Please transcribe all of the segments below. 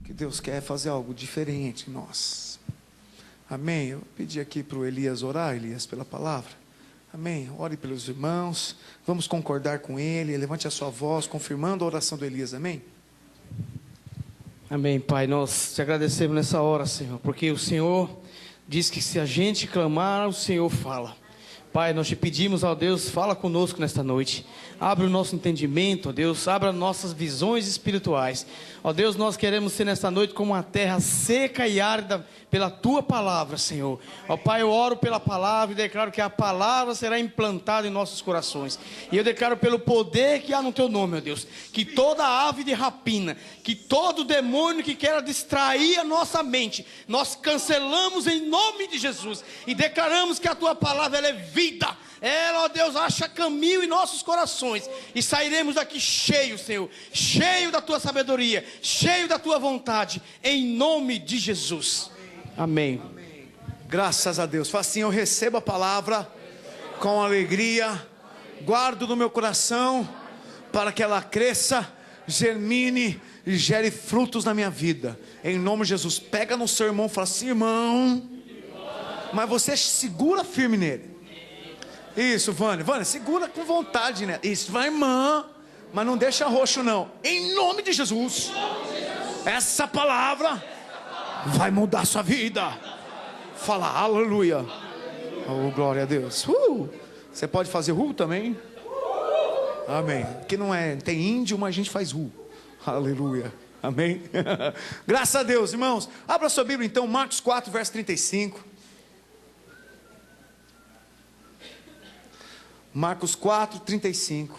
que Deus quer fazer algo diferente em nós. Amém? Eu pedi aqui para o Elias orar, Elias, pela palavra. Amém? Ore pelos irmãos, vamos concordar com ele, levante a sua voz, confirmando a oração do Elias, amém? Amém, Pai, nós te agradecemos nessa hora, Senhor, porque o Senhor diz que se a gente clamar, o Senhor fala. Pai, nós te pedimos, ó Deus, fala conosco nesta noite. Abre o nosso entendimento, ó Deus, abra nossas visões espirituais. Ó Deus, nós queremos ser nesta noite como uma terra seca e árida pela Tua palavra, Senhor. Ó Pai, eu oro pela palavra e declaro que a palavra será implantada em nossos corações. E eu declaro pelo poder que há no Teu nome, ó Deus, que toda ave de rapina, que todo demônio que queira distrair a nossa mente, nós cancelamos em nome de Jesus e declaramos que a Tua palavra ela é vida. Ela, ó Deus, acha caminho em nossos corações e sairemos daqui cheios, Senhor, cheio da Tua sabedoria, cheio da Tua vontade, em nome de Jesus. Amém. Amém. Graças a Deus. Fala assim: eu recebo a palavra com alegria, guardo no meu coração para que ela cresça, germine e gere frutos na minha vida, em nome de Jesus. Pega no seu irmão e fala assim: irmão, mas você segura firme nele. Isso, Vânia, segura com vontade, né? Isso, vai, irmã, mas não deixa roxo não. Em nome de Jesus, essa palavra vai mudar a sua vida. Fala aleluia. Oh, glória a Deus. Você pode fazer também? Amém. Que não é, tem índio, mas a gente faz aleluia. Amém. Graças a Deus, irmãos. Abra sua Bíblia então, Marcos 4, verso 35. Marcos 4, 35.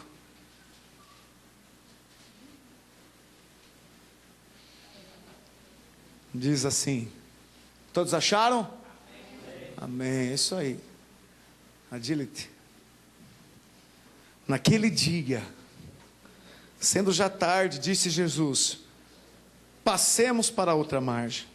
Diz assim. Todos acharam? Amém. É isso aí. Agility. Naquele dia, sendo já tarde, disse Jesus: passemos para a outra margem.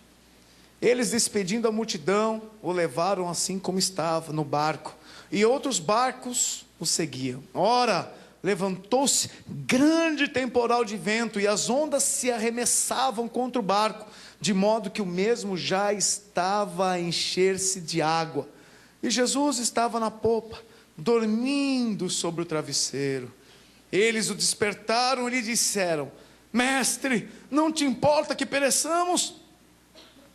Eles, despedindo a multidão, o levaram assim como estava, no barco, e outros barcos o seguiam. Ora, levantou-se grande temporal de vento, e as ondas se arremessavam contra o barco, de modo que o mesmo já estava a encher-se de água. E Jesus estava na popa, dormindo sobre o travesseiro. Eles o despertaram e lhe disseram: mestre, não te importa que pereçamos?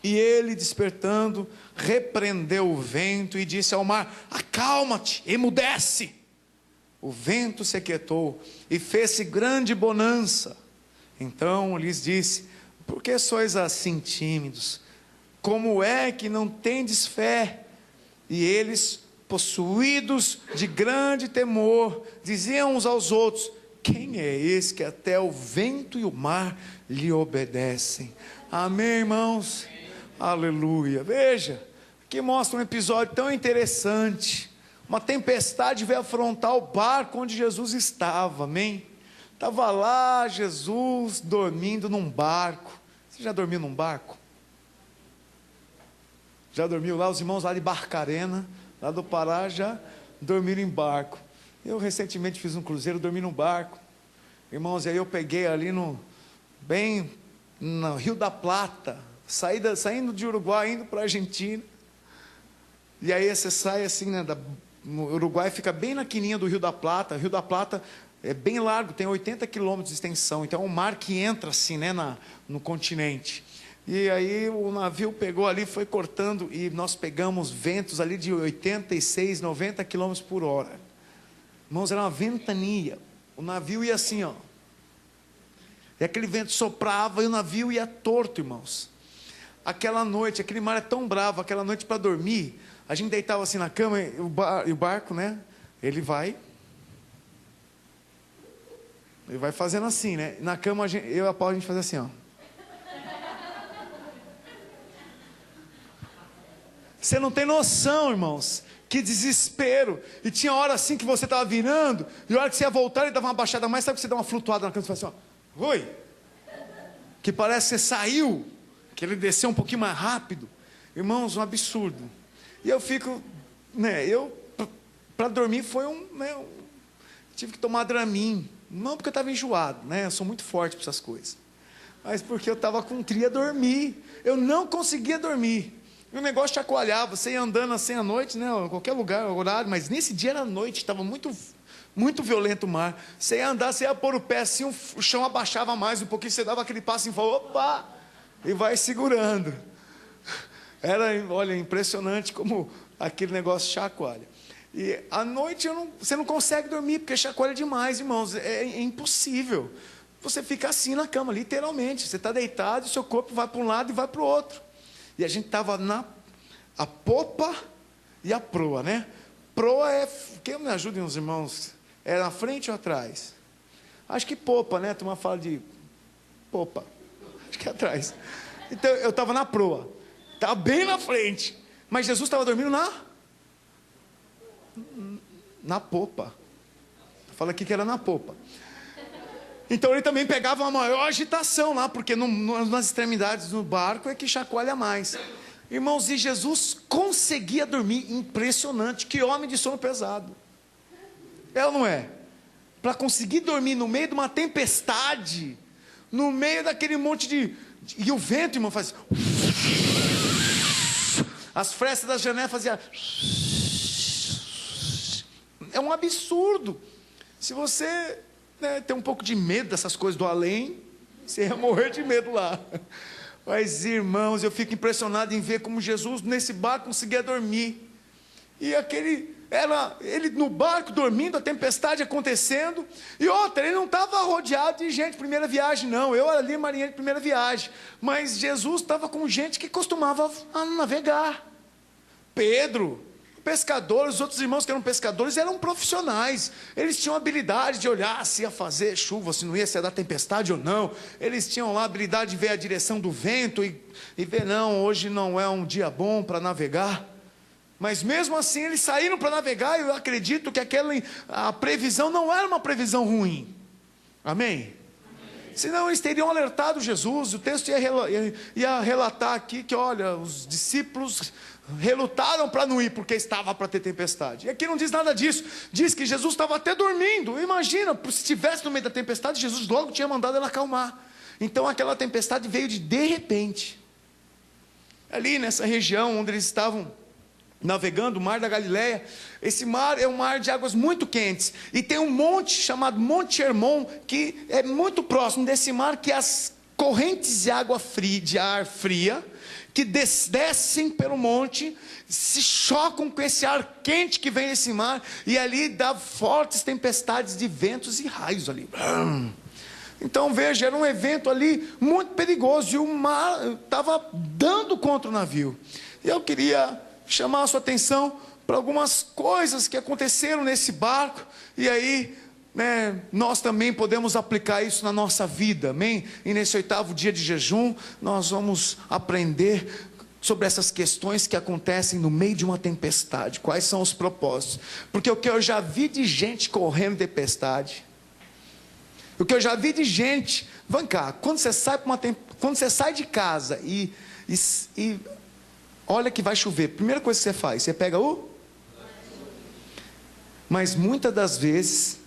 E ele, despertando, repreendeu o vento e disse ao mar: acalma-te, emudece. O vento se aquietou e fez-se grande bonança. Então lhes disse: por que sois assim tímidos? Como é que não tendes fé? E eles, possuídos de grande temor, diziam uns aos outros: quem é esse que até o vento e o mar lhe obedecem? Amém, irmãos? Aleluia. Veja, aqui mostra um episódio tão interessante. Uma tempestade veio afrontar o barco onde Jesus estava, amém? Estava lá Jesus dormindo num barco. Você já dormiu num barco? Já dormiu lá? Os irmãos lá de Barcarena, lá do Pará, já dormiram em barco. Eu recentemente fiz um cruzeiro, dormi num barco. Irmãos, e aí eu peguei ali bem no Rio da Plata, saindo de Uruguai, indo para a Argentina. E aí você sai assim, né, no Uruguai fica bem na quininha do Rio da Plata. O Rio da Plata é bem largo, tem 80 quilômetros de extensão. Então é um mar que entra assim, né, no continente. E aí o navio pegou ali, foi cortando, e nós pegamos ventos ali de 86, 90 quilômetros por hora. Irmãos, era uma ventania. O navio ia assim, ó. E aquele vento soprava e o navio ia torto, irmãos. Aquela noite, aquele mar é tão bravo, aquela noite para dormir, a gente deitava assim na cama, e o barco, né? Ele vai fazendo assim, né? Na cama, eu e a Paula, a gente fazia assim, ó. Você não tem noção, irmãos, que desespero. E tinha hora assim que você estava virando, e a hora que você ia voltar, ele dava uma baixada mais, sabe que você dá uma flutuada na cama, você faz assim, ó. Oi! Que parece que você saiu, que ele desceu um pouquinho mais rápido. Irmãos, um absurdo. E eu fico, né, para dormir foi tive que tomar Dramin. Não porque eu estava enjoado, né, eu sou muito forte para essas coisas. Mas porque eu queria dormir. Eu não conseguia dormir. E o negócio chacoalhava. Você ia andando assim à noite, né? Em qualquer lugar, horário. Mas nesse dia era noite, estava muito, muito violento o mar. Você ia andar, você ia pôr o pé assim, o chão abaixava mais um pouquinho. Você dava aquele passo e falou, opa! E vai segurando. Olha, impressionante como aquele negócio chacoalha. E à noite você não consegue dormir, porque chacoalha demais, irmãos. É impossível. Você fica assim na cama, literalmente. Você está deitado e seu corpo vai para um lado e vai para o outro. E a gente estava a popa e a proa, né? Proa quem me ajudem os irmãos? É na frente ou atrás? Acho que popa, né? A turma fala de popa. Acho que é atrás. Então eu estava na proa. Estava bem na frente. Mas Jesus estava dormindo na popa. Fala aqui que era na popa. Então ele também pegava uma maior agitação lá, porque nas extremidades do barco é que chacoalha mais. Irmãos, e Jesus conseguia dormir. Impressionante. Que homem de sono pesado. É ou não é? Para conseguir dormir no meio de uma tempestade, no meio daquele monte e o vento, irmão, faz... As frestas da janela faziam... É um absurdo. Se você tem um pouco de medo dessas coisas do além, você ia morrer de medo lá. Mas, irmãos, eu fico impressionado em ver como Jesus nesse barco conseguia dormir. E ele no barco dormindo, a tempestade acontecendo. E outra, ele não estava rodeado de gente de primeira viagem, não. Eu era ali marinheiro de primeira viagem. Mas Jesus estava com gente que costumava navegar. Pedro, pescadores, os outros irmãos que eram pescadores eram profissionais. Eles tinham habilidade de olhar se ia fazer chuva, se não ia, se ia dar tempestade ou não. Eles tinham lá a habilidade de ver a direção do vento e ver, não, hoje não é um dia bom para navegar. Mas mesmo assim eles saíram para navegar, e eu acredito que a previsão não era uma previsão ruim. Amém? Senão eles teriam alertado Jesus. O texto ia relatar aqui que, olha, os discípulos relutaram para não ir, porque estava para ter tempestade. E aqui não diz nada disso. Diz que Jesus estava até dormindo. Imagina, se estivesse no meio da tempestade, Jesus logo tinha mandado ela acalmar. Então aquela tempestade veio de repente. Ali nessa região onde eles estavam navegando, o mar da Galileia, esse mar é um mar de águas muito quentes, e tem um monte chamado Monte Hermon, que é muito próximo desse mar, que as correntes de água fria, de ar fria, que descem pelo monte, se chocam com esse ar quente que vem desse mar, e ali dá fortes tempestades de ventos e raios ali. Então veja, era um evento ali muito perigoso, e o mar estava dando contra o navio. E eu queria chamar a sua atenção para algumas coisas que aconteceram nesse barco, e aí, nós também podemos aplicar isso na nossa vida, amém? E nesse 8º dia de jejum, nós vamos aprender sobre essas questões que acontecem no meio de uma tempestade. Quais são os propósitos? Porque o que eu já vi de gente correndo tempestade, o que eu já vi de gente, vem cá, quando você sai de casa e olha que vai chover, primeira coisa que você faz, você pega mas muitas das vezes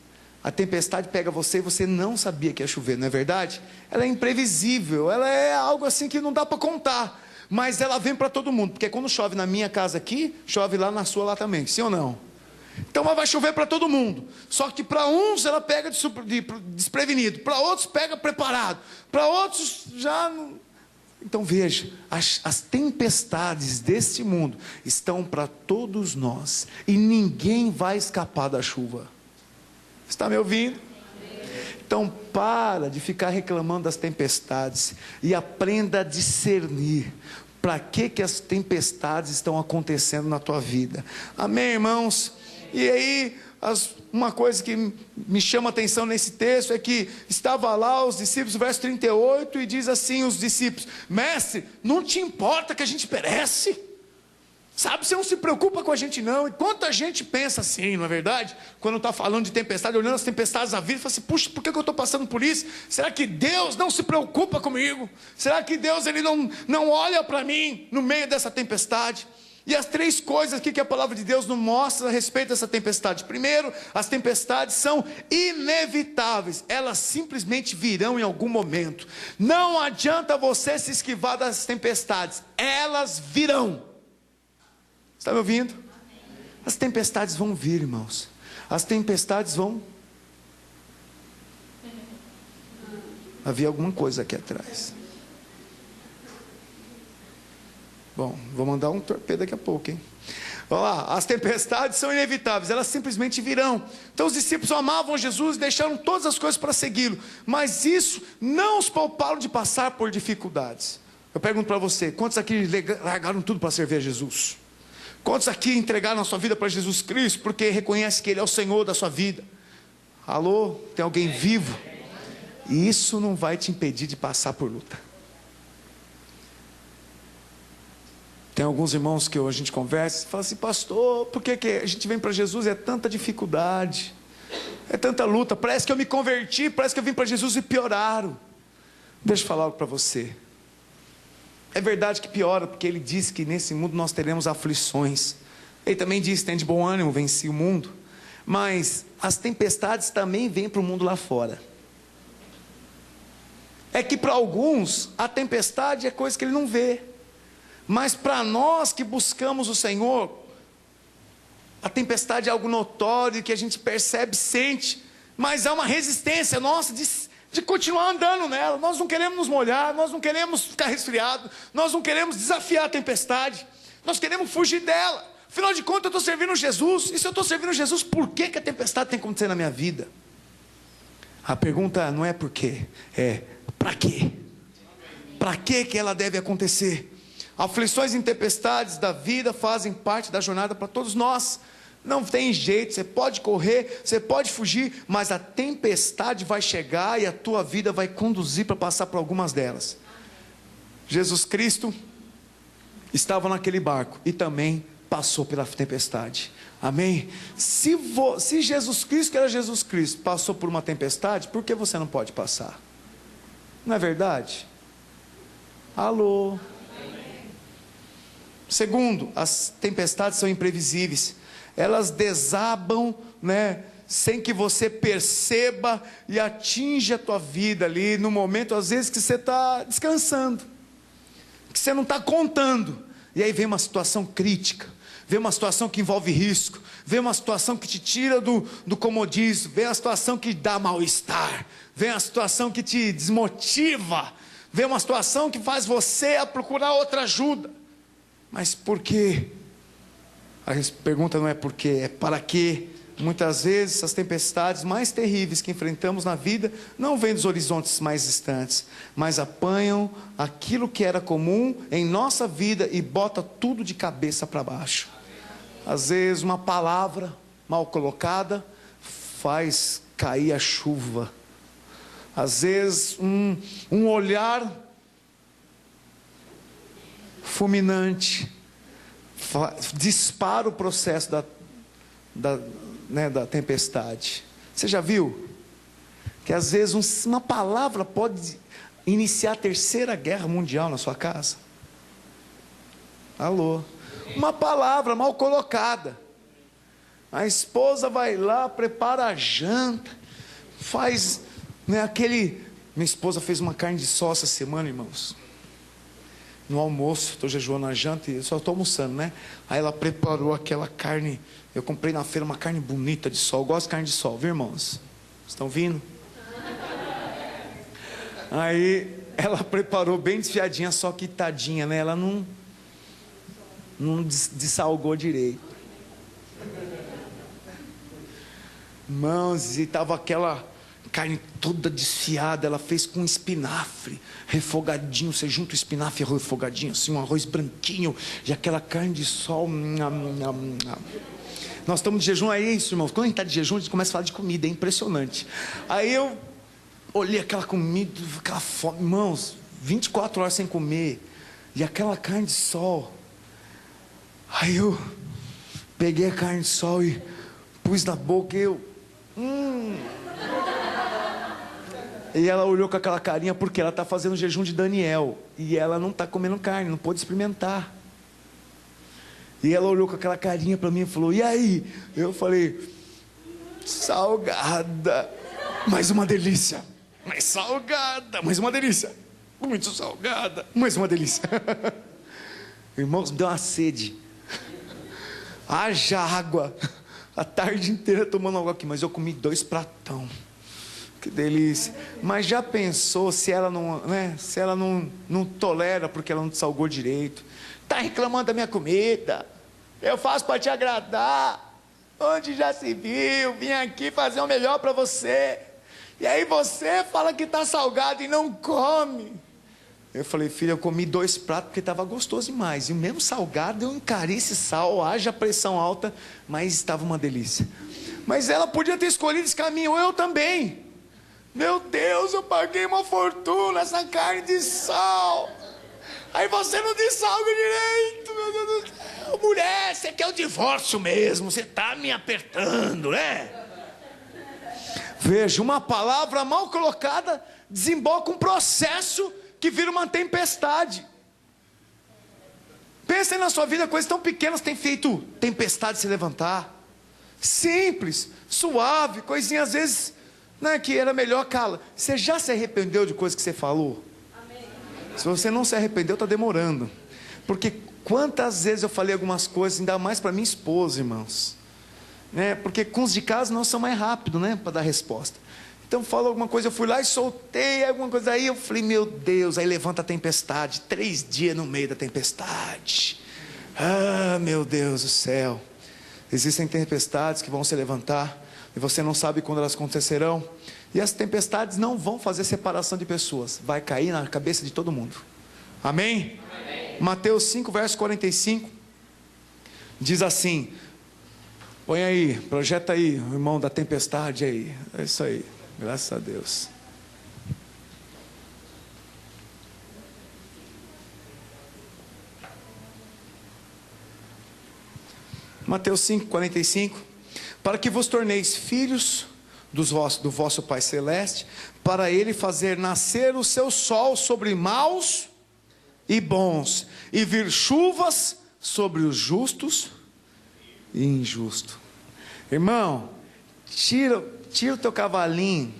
a tempestade pega você e você não sabia que ia chover, não é verdade? Ela é imprevisível, ela é algo assim que não dá para contar, mas ela vem para todo mundo, porque quando chove na minha casa aqui, chove lá na sua lá também, sim ou não? Então ela vai chover para todo mundo, só que para uns ela pega desprevenido, para outros pega preparado, para outros já não. Então veja, as tempestades deste mundo estão para todos nós, e ninguém vai escapar da chuva. Está me ouvindo? Então para de ficar reclamando das tempestades e aprenda a discernir para que as tempestades estão acontecendo na tua vida. Amém, irmãos? E aí, uma coisa que me chama a atenção nesse texto é que estava lá os discípulos, verso 38, e diz assim os discípulos: mestre, não te importa que a gente perece? Sabe, você não se preocupa com a gente não. E quanta gente pensa assim, não é verdade? Quando está falando de tempestade, olhando as tempestades da vida, fala assim: puxa, por que eu estou passando por isso? Será que Deus não se preocupa comigo? Será que Deus ele não olha para mim no meio dessa tempestade? E as três coisas que a palavra de Deus nos mostra a respeito dessa tempestade. Primeiro, as tempestades são inevitáveis. Elas simplesmente virão em algum momento. Não adianta você se esquivar das tempestades. Elas virão. Está me ouvindo? As tempestades vão vir, irmãos. As tempestades vão... Havia alguma coisa aqui atrás. Bom, vou mandar um torpedo daqui a pouco, hein? Vamos lá, as tempestades são inevitáveis, elas simplesmente virão. Então os discípulos amavam Jesus e deixaram todas as coisas para segui-lo. Mas isso não os pouparam de passar por dificuldades. Eu pergunto para você, quantos aqui largaram tudo para servir a Jesus? Quantos aqui entregaram a sua vida para Jesus Cristo porque reconhecem que Ele é o Senhor da sua vida? Alô? Tem alguém vivo? E isso não vai te impedir de passar por luta. Tem alguns irmãos que a gente conversa e fala assim: pastor, por que a gente vem para Jesus e é tanta dificuldade, é tanta luta, parece que eu me converti, parece que eu vim para Jesus e pioraram. Deixa eu falar algo para você. É verdade que piora, porque Ele disse que nesse mundo nós teremos aflições. Ele também disse: tem de bom ânimo, venci o mundo. Mas as tempestades também vêm para o mundo lá fora. É que para alguns a tempestade é coisa que ele não vê. Mas para nós que buscamos o Senhor, a tempestade é algo notório, que a gente percebe, sente, mas há uma resistência nossa de continuar andando nela. Nós não queremos nos molhar, nós não queremos ficar resfriado, nós não queremos desafiar a tempestade, nós queremos fugir dela. Afinal de contas eu estou servindo Jesus, e se eu estou servindo Jesus, por que a tempestade tem que acontecer na minha vida? A pergunta não é por quê, é para quê? Para que ela deve acontecer? Aflições e tempestades da vida fazem parte da jornada para todos nós. Não tem jeito, você pode correr, você pode fugir, mas a tempestade vai chegar e a tua vida vai conduzir para passar por algumas delas. Jesus Cristo estava naquele barco e também passou pela tempestade. Amém? Se Jesus Cristo, que era Jesus Cristo, passou por uma tempestade, por que você não pode passar? Não é verdade? Alô? Segundo, as tempestades são imprevisíveis. Elas desabam, sem que você perceba, e atinge a tua vida ali no momento, às vezes, que você está descansando, que você não está contando, e aí vem uma situação crítica, vem uma situação que envolve risco, vem uma situação que te tira do comodismo, vem a situação que dá mal-estar, vem a situação que te desmotiva, vem uma situação que faz você a procurar outra ajuda. Mas por quê? A pergunta não é por quê, é para quê. Muitas vezes as tempestades mais terríveis que enfrentamos na vida não vêm dos horizontes mais distantes, mas apanham aquilo que era comum em nossa vida e bota tudo de cabeça para baixo. Às vezes uma palavra mal colocada faz cair a chuva. Às vezes um olhar fulminante dispara o processo da tempestade. Você já viu que às vezes uma palavra pode iniciar a terceira guerra mundial na sua casa? Alô? Uma palavra mal colocada. A esposa vai lá, prepara a janta, faz minha esposa fez uma carne de sol essa semana, irmãos, no almoço. Estou jejuando na janta e só estou almoçando, Aí ela preparou aquela carne. Eu comprei na feira uma carne bonita de sol. Eu gosto de carne de sol, viu, irmãos? Estão vindo? Aí ela preparou bem desfiadinha, só que tadinha, Ela não dessalgou direito. Irmãos, e estava aquela carne toda desfiada. Ela fez com espinafre refogadinho. Você junta o espinafre refogadinho, assim, um arroz branquinho e aquela carne de sol. Nós estamos de jejum, é isso, irmãos. Quando a gente está de jejum, a gente começa a falar de comida, é impressionante. Aí eu olhei aquela comida, aquela fome, irmãos, 24 horas sem comer, e aquela carne de sol. Aí eu peguei a carne de sol e pus na boca, E ela olhou com aquela carinha, porque ela está fazendo jejum de Daniel, e ela não está comendo carne, não pôde experimentar. E ela olhou com aquela carinha para mim e falou: e aí? Eu falei: salgada, mas uma delícia. Mais salgada, mas uma delícia. Muito salgada, mas uma delícia. Irmãos, me deu uma sede. Haja água. A tarde inteira tomando água aqui, mas eu comi 2 pratão. Que delícia. Mas já pensou se ela não, né? Se ela não tolera porque ela não te salgou direito? Está reclamando da minha comida. Eu faço para te agradar. Onde já se viu? Vim aqui fazer o melhor para você. E aí você fala que está salgado e não come. Eu falei: filha, eu comi 2 pratos porque estava gostoso demais. E o mesmo salgado, eu encarei esse sal, haja pressão alta, mas estava uma delícia. Mas ela podia ter escolhido esse caminho, eu também. Meu Deus, eu paguei uma fortuna essa carne de sal. Aí você não dessalga direito, meu Deus do céu. Mulher, você quer o divórcio mesmo, você está me apertando, né? Veja, uma palavra mal colocada desemboca um processo que vira uma tempestade. Pensem na sua vida, coisas tão pequenas têm feito tempestade se levantar. Simples, suave, coisinha às vezes, né, que era melhor cala. Você já se arrependeu de coisas que você falou? Amém. Se você não se arrependeu, está demorando. Porque quantas vezes eu falei algumas coisas, ainda mais para minha esposa, irmãos, né? Porque com os de casa nós somos mais rápidos, né, para dar resposta. Então falou alguma coisa, eu fui lá e soltei alguma coisa aí, eu falei: meu Deus, aí levanta a tempestade, 3 dias no meio da tempestade. Ah, meu Deus do céu. Existem tempestades que vão se levantar e você não sabe quando elas acontecerão. E as tempestades não vão fazer separação de pessoas, vai cair na cabeça de todo mundo. Amém? Amém. Mateus 5, verso 45 diz assim: põe aí, projeta aí, o irmão da tempestade aí. É isso aí, graças a Deus. Mateus 5, 45. Para que vos torneis filhos do vosso Pai Celeste, para Ele fazer nascer o seu sol sobre maus e bons, e vir chuvas sobre os justos e injustos. Irmão, tira o teu cavalinho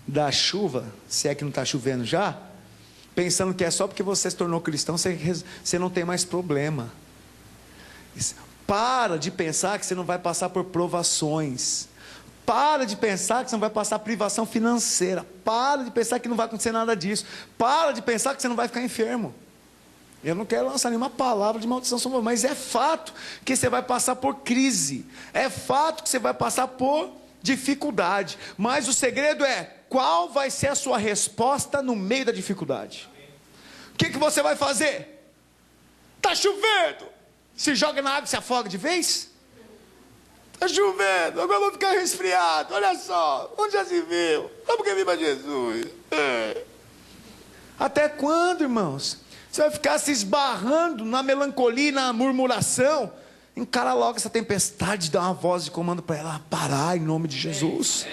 da chuva, se é que não está chovendo já, pensando que é só porque você se tornou cristão, você não tem mais problema. Para de pensar que você não vai passar por provações. Para de pensar que você não vai passar privação financeira. Para de pensar que não vai acontecer nada disso. Para de pensar que você não vai ficar enfermo. Eu não quero lançar nenhuma palavra de maldição sobre você, mas é fato que você vai passar por crise. É fato que você vai passar por dificuldade. Mas o segredo é: qual vai ser a sua resposta no meio da dificuldade? O que você vai fazer? Está chovendo. Se joga na água e se afoga de vez? Está chovendo, agora eu vou ficar resfriado. Olha só, onde já se viu? Vamos que viva Jesus. Até quando, irmãos? Você vai ficar se esbarrando na melancolia, na murmuração? Encara logo essa tempestade, dá uma voz de comando para ela parar em nome de Jesus.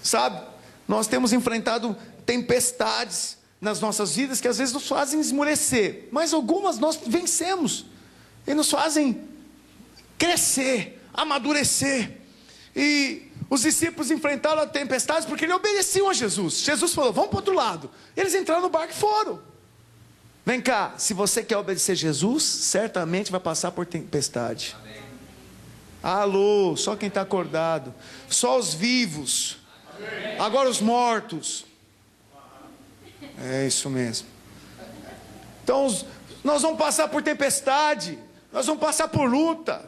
Sabe, nós temos enfrentado tempestades nas nossas vidas que às vezes nos fazem esmorecer, mas algumas nós vencemos e nos fazem crescer, amadurecer. E os discípulos enfrentaram a tempestade porque eles obedeciam a Jesus. Jesus falou: vamos para o outro lado. Eles entraram no barco e foram. Vem cá, se você quer obedecer Jesus, certamente vai passar por tempestade. Amém. Alô, só quem está acordado. Só os vivos. Amém. Agora os mortos. É isso mesmo. Então nós vamos passar por tempestade. Nós vamos passar por luta.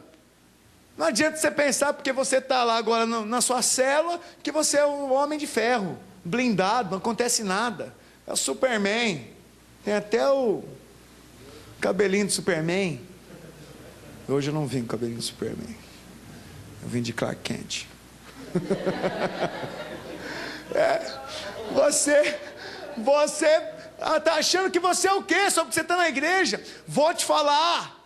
Não adianta você pensar porque você está lá agora na sua célula que você é um homem de ferro, blindado, não acontece nada. É o Superman. Tem até o cabelinho do Superman. Hoje eu não vim com o cabelinho do Superman. Eu vim de Clark Kent. Você está achando que você é o quê? Só porque você está na igreja. Vou te falar.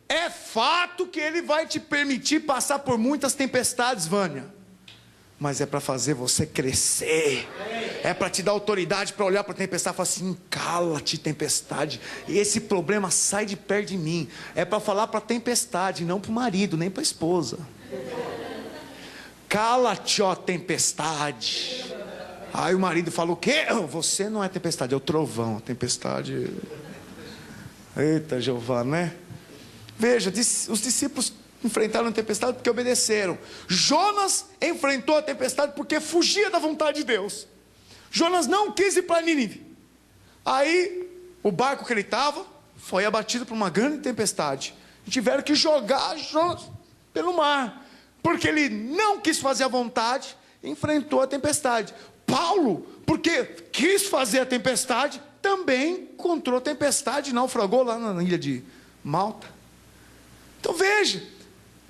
É fato que Ele vai te permitir passar por muitas tempestades, Vânia. mas é para fazer você crescer. É para te dar autoridade para olhar para a tempestade e falar assim: cala-te, tempestade, e esse problema sai de perto de mim. É para falar para a tempestade, não para o marido, nem para a esposa. Cala-te, ó tempestade. Aí o marido fala: o quê? Você não é tempestade, é o trovão. A tempestade... Eita Jeová, né? Veja, os discípulos enfrentaram a tempestade porque obedeceram. Jonas enfrentou a tempestade porque fugia da vontade de Deus. Jonas não quis ir para Nínive. Aí o barco que ele estava foi abatido por uma grande tempestade, e tiveram que jogar Jonas pelo mar, porque ele não quis fazer a vontade, enfrentou a tempestade. Paulo, porque quis fazer a tempestade, também encontrou a tempestade, naufragou lá na ilha de Malta. Então veja,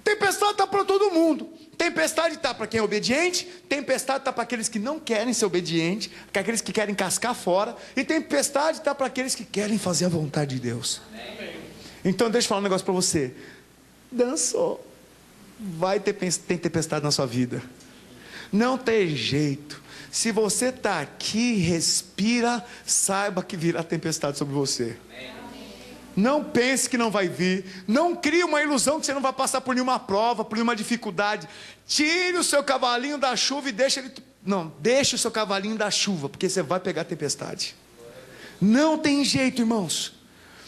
tempestade está para todo mundo. Tempestade está para quem é obediente, tempestade está para aqueles que não querem ser obedientes, para aqueles que querem cascar fora, e tempestade está para aqueles que querem fazer a vontade de Deus. Então deixa eu falar um negócio para você. Dançou. Tem tempestade na sua vida. Não tem jeito. Se você está aqui, respira, saiba que virá tempestade sobre você. Não pense que não vai vir. Não crie uma ilusão que você não vai passar por nenhuma prova, por nenhuma dificuldade. Tire o seu cavalinho da chuva e deixe ele... Não, deixe o seu cavalinho da chuva, porque você vai pegar tempestade. Não tem jeito, irmãos.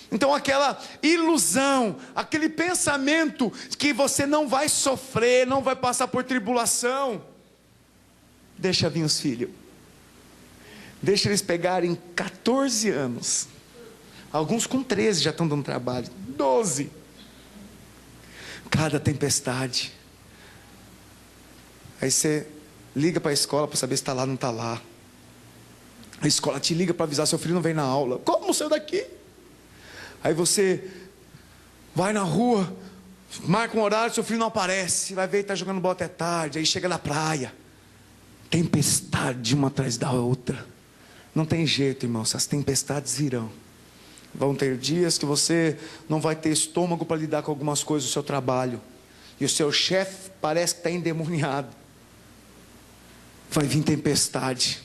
Então aquela ilusão, aquele pensamento que você não vai sofrer, não vai passar por tribulação, deixa vir os filhos. Deixa eles pegarem 14 anos. Alguns com 13 já estão dando trabalho. 12. Cada tempestade. Aí você liga para a escola para saber se está lá ou não está lá. A escola te liga para avisar: seu filho não vem na aula. Como saiu daqui? Aí você vai na rua, marca um horário, seu filho não aparece. Vai ver, está jogando bola até tarde. Aí chega na praia. Tempestade uma atrás da outra. Não tem jeito, irmãos. As tempestades virão. Vão ter dias que você não vai ter estômago para lidar com algumas coisas do seu trabalho. E o seu chefe parece que está endemoniado. Vai vir tempestade.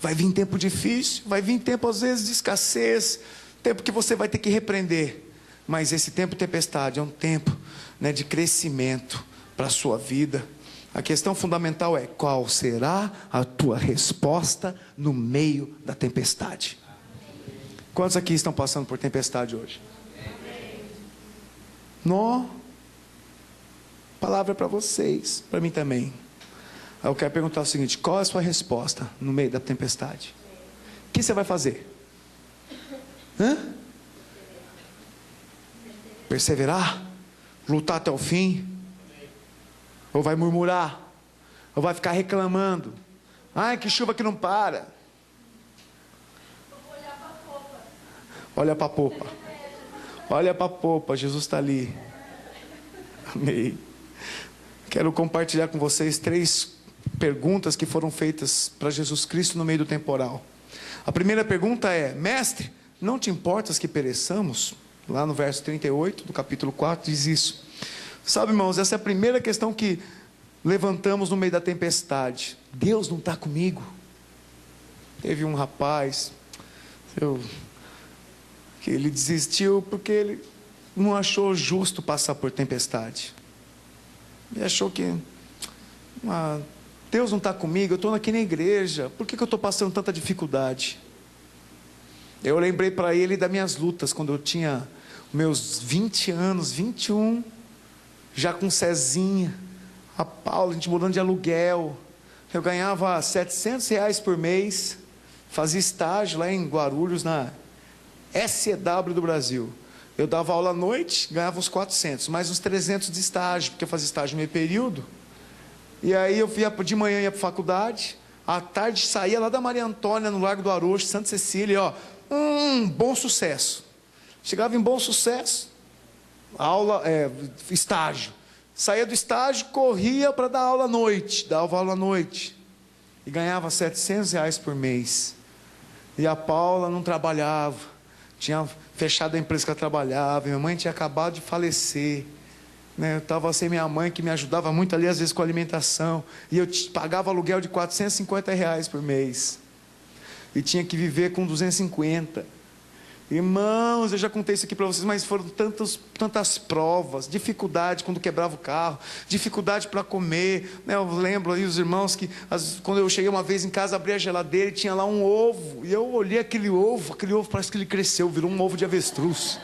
Vai vir tempo difícil. Vai vir tempo às vezes de escassez. Tempo que você vai ter que repreender. Mas esse tempo de tempestade é um tempo, né, de crescimento para a sua vida. A questão fundamental é: qual será a tua resposta no meio da tempestade? Quantos aqui estão passando por tempestade hoje? Nó. Palavra para vocês, para mim também. Eu quero perguntar o seguinte: qual é a sua resposta no meio da tempestade? O que você vai fazer? Perseverar? Lutar até o fim? Ou vai murmurar? Ou vai ficar reclamando? Ai, que chuva que não para. Olha para a popa. Olha para a popa, Jesus está ali. Amém. Quero compartilhar com vocês 3 perguntas que foram feitas para Jesus Cristo no meio do temporal. A primeira pergunta é: mestre, não te importas que pereçamos? Lá no verso 38 do capítulo 4 diz isso. Sabe, irmãos, essa é a primeira questão que levantamos no meio da tempestade. Deus não está comigo. Teve um rapaz, que ele desistiu porque ele não achou justo passar por tempestade. Ele achou que Deus não está comigo, eu estou aqui na igreja, por que eu estou passando tanta dificuldade? Eu lembrei para ele das minhas lutas, quando eu tinha meus 20 anos, 21, já com Cezinha, a Paula, a gente morando de aluguel. Eu ganhava R$700 por mês, fazia estágio lá em Guarulhos, na SEW do Brasil. Eu dava aula à noite, ganhava uns 400, mais uns 300 de estágio, porque eu fazia estágio meio período. E aí eu ia de manhã, ia para a faculdade, à tarde saía lá da Maria Antônia, no Largo do Arocho, Santa Cecília, ó, bom sucesso. Chegava em Bom Sucesso, aula, estágio. Saía do estágio, corria para dar aula à noite, dava aula à noite. E ganhava R$700 por mês. E a Paula não trabalhava, tinha fechado a empresa que ela trabalhava, minha mãe tinha acabado de falecer. né? Eu estava sem minha mãe, que me ajudava muito ali, às vezes, com a alimentação. E eu pagava aluguel de R$ 450 por mês. E tinha que viver com 250. Irmãos, eu já contei isso aqui para vocês, mas foram tantas provas, dificuldade quando quebrava o carro, dificuldade para comer, né? Eu lembro aí os irmãos que, quando eu cheguei uma vez em casa, abri a geladeira e tinha lá um ovo, e eu olhei aquele ovo parece que ele cresceu, virou um ovo de avestruz.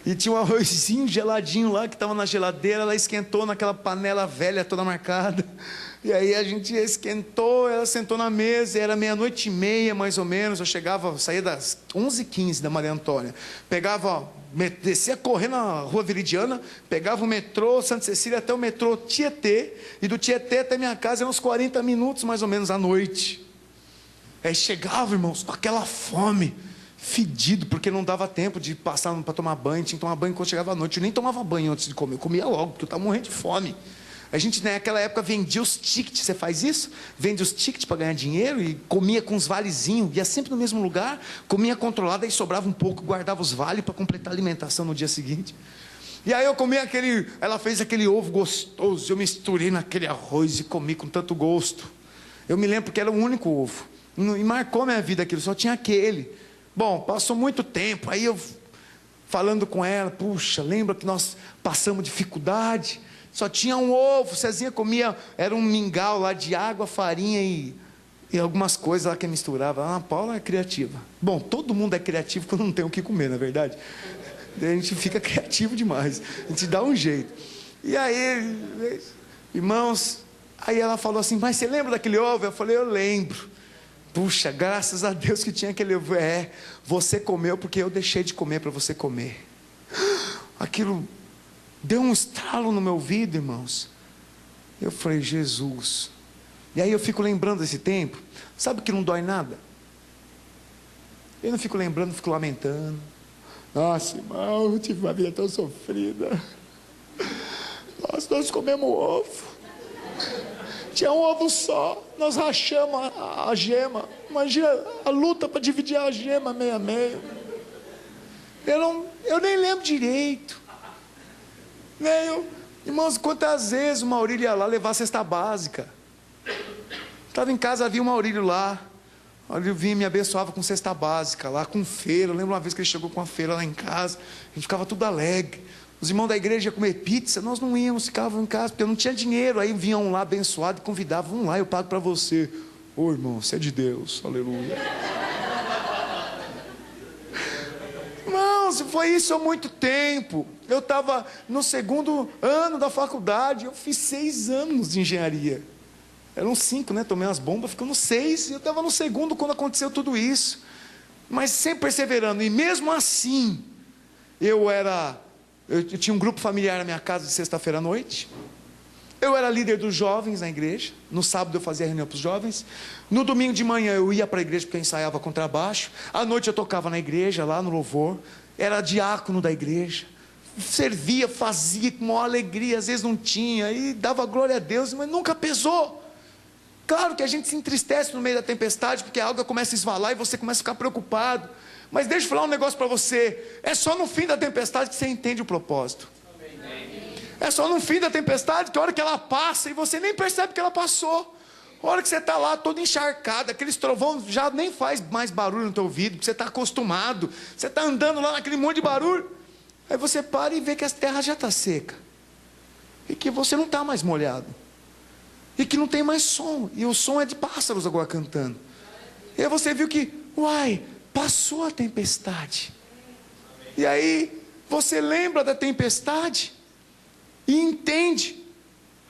E tinha um arrozinho geladinho lá, que estava na geladeira, ela esquentou naquela panela velha toda marcada. E aí a gente esquentou, ela sentou na mesa, era 00:30 mais ou menos, saía das 11h15 da Maria Antônia. Descia correndo na Rua Veridiana, pegava o metrô Santa Cecília até o metrô Tietê, e do Tietê até minha casa eram uns 40 minutos mais ou menos à noite. Aí chegava, irmãos, com aquela fome, fedido, porque não dava tempo de passar para tomar banho, tinha que tomar banho quando chegava à noite. Eu nem tomava banho antes de comer, eu comia logo, porque eu estava morrendo de fome. A gente naquela época vendia os tickets, você faz isso? Vende os tickets para ganhar dinheiro e comia com os valezinhos, ia sempre no mesmo lugar, comia controlado, aí sobrava um pouco, guardava os vales para completar a alimentação no dia seguinte. E aí eu comi ela fez aquele ovo gostoso, eu misturei naquele arroz e comi com tanto gosto. Eu me lembro que era o único ovo, e marcou minha vida aquilo, só tinha aquele. Bom, passou muito tempo, aí eu falando com ela, puxa, lembra que nós passamos dificuldade? Só tinha um ovo, Cezinha comia, era um mingau lá de água, farinha e algumas coisas lá que misturava. A Ana Paula é criativa. Bom, todo mundo é criativo quando não tem o que comer, não é verdade? A gente fica criativo demais, a gente dá um jeito. E aí, irmãos, aí ela falou assim, mas você lembra daquele ovo? Eu falei, eu lembro. Puxa, graças a Deus que tinha aquele ovo. Você comeu porque eu deixei de comer para você comer. Aquilo deu um estralo no meu ouvido, irmãos. Eu falei, Jesus. E aí eu fico lembrando desse tempo. Sabe que não dói nada? Eu não fico lembrando, fico lamentando. Nossa, irmão, eu tive uma vida tão sofrida. Nossa, nós comemos ovo. Tinha um ovo só. Nós rachamos a gema. Imagina a luta para dividir a gema meio a meio. Eu nem lembro direito. Irmãos, quantas vezes o Maurílio ia lá levar a cesta básica? Estava em casa, havia o Maurílio lá. O Maurílio vinha e me abençoava com cesta básica lá, com feira. Eu lembro uma vez que ele chegou com a feira lá em casa. A gente ficava tudo alegre. Os irmãos da igreja iam comer pizza, nós não íamos, ficávamos em casa, porque eu não tinha dinheiro. Aí vinham lá abençoados e convidavam, vamos lá, eu pago para você. Ô irmão, você é de Deus, aleluia. Irmãos, foi isso há muito tempo. Eu estava no 2º ano da faculdade, eu fiz 6 anos de engenharia. Eram 5, né? Tomei umas bombas, ficou no 6, e eu estava no 2º quando aconteceu tudo isso. Mas sempre perseverando, e mesmo assim, eu tinha um grupo familiar na minha casa de sexta-feira à noite. Eu era líder dos jovens na igreja. No sábado eu fazia reunião para os jovens. No domingo de manhã eu ia para a igreja porque eu ensaiava contrabaixo. À noite eu tocava na igreja, lá no louvor. Era diácono da igreja. Servia, fazia com maior alegria. Às vezes não tinha, e dava glória a Deus, mas nunca pesou. Claro que a gente se entristece no meio da tempestade, porque a água começa a esvalar e você começa a ficar preocupado. Mas deixa eu falar um negócio para você. É só no fim da tempestade que você entende o propósito. É só no fim da tempestade que a hora que ela passa e você nem percebe que ela passou. A hora que você está lá todo encharcado, aqueles trovões já nem faz mais barulho no teu ouvido, porque você está acostumado. Você está andando lá naquele monte de barulho. Aí você para e vê que a terra já está seca. E que você não está mais molhado. E que não tem mais som. E o som é de pássaros agora cantando. E aí você viu que, uai, passou a tempestade. E aí você lembra da tempestade e entende.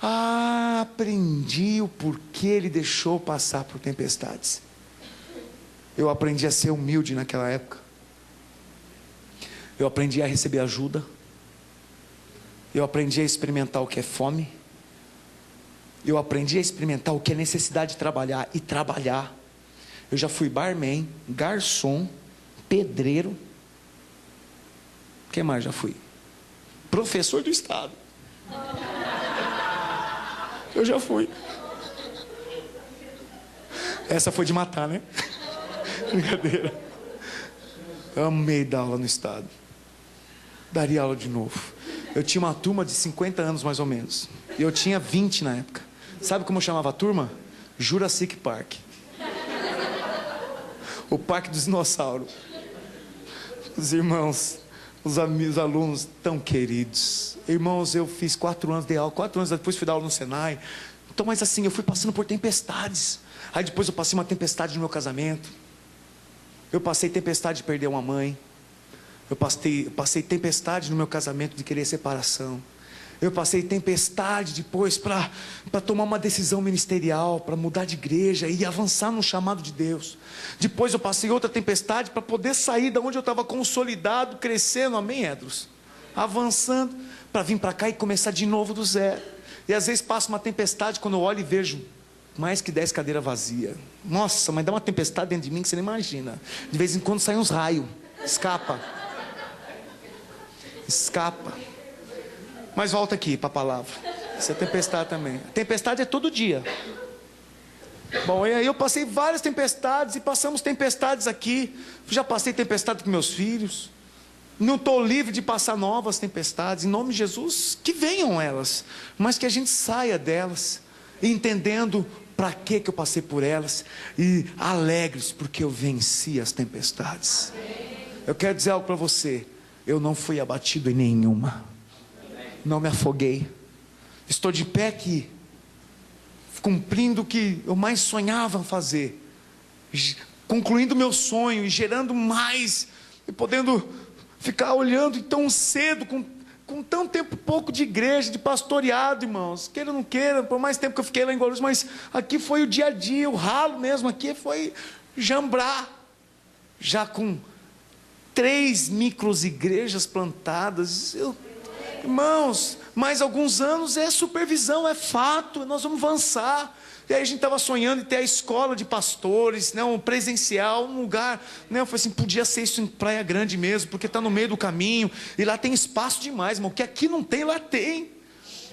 Ah, aprendi o porquê ele deixou passar por tempestades. Eu aprendi a ser humilde naquela época. Eu aprendi a receber ajuda. Eu aprendi a experimentar o que é fome. Eu aprendi a experimentar o que é necessidade de trabalhar e trabalhar. Eu já fui barman, garçom, pedreiro. O que mais já fui? Professor do estado. Eu já fui. Essa foi de matar, né? Brincadeira. Eu amei dar aula no estado. Daria aula de novo. Eu tinha uma turma de 50 anos mais ou menos. E eu tinha 20 na época. Sabe como eu chamava a turma? Jurassic Park. O Parque dos Dinossauros. Os irmãos, os amigos, alunos tão queridos. Irmãos, eu fiz 4 anos de aula, 4 anos depois fui dar aula no Senai. Então, mas assim, eu fui passando por tempestades. Aí depois eu passei uma tempestade no meu casamento. Eu passei tempestade de perder uma mãe. Eu passei tempestade no meu casamento de querer separação. Eu passei tempestade depois para tomar uma decisão ministerial, para mudar de igreja e avançar no chamado de Deus. Depois eu passei outra tempestade para poder sair da onde eu estava consolidado, crescendo, amém, Edros? Avançando, para vir para cá e começar de novo do zero. E às vezes passa uma tempestade quando eu olho e vejo mais que 10 cadeiras vazias. Nossa, mas dá uma tempestade dentro de mim que você não imagina. De vez em quando saem uns raios, escapa. Mas volta aqui para a palavra. Isso é tempestade também. A tempestade é todo dia. Bom, e aí eu passei várias tempestades e passamos tempestades aqui. Já passei tempestade com meus filhos. Não estou livre de passar novas tempestades. Em nome de Jesus, que venham elas, mas que a gente saia delas, entendendo para que eu passei por elas e alegres porque eu venci as tempestades. Eu quero dizer algo para você. Eu não fui abatido em nenhuma. Não me afoguei. Estou de pé aqui, cumprindo o que eu mais sonhava fazer, concluindo meu sonho e gerando mais, e podendo ficar olhando tão cedo, com tão tempo pouco de igreja, de pastoreado, irmãos. Queira ou não queira, por mais tempo que eu fiquei lá em Guarulhos, mas aqui foi o dia a dia, o ralo mesmo, aqui foi jambrar, já com 3 micros igrejas plantadas. Irmãos, mais alguns anos é supervisão, é fato, nós vamos avançar. E aí a gente estava sonhando em ter a escola de pastores, né, um presencial, um lugar, né, eu falei assim, podia ser isso em Praia Grande mesmo, porque está no meio do caminho, e lá tem espaço demais, irmão, que aqui não tem, lá tem.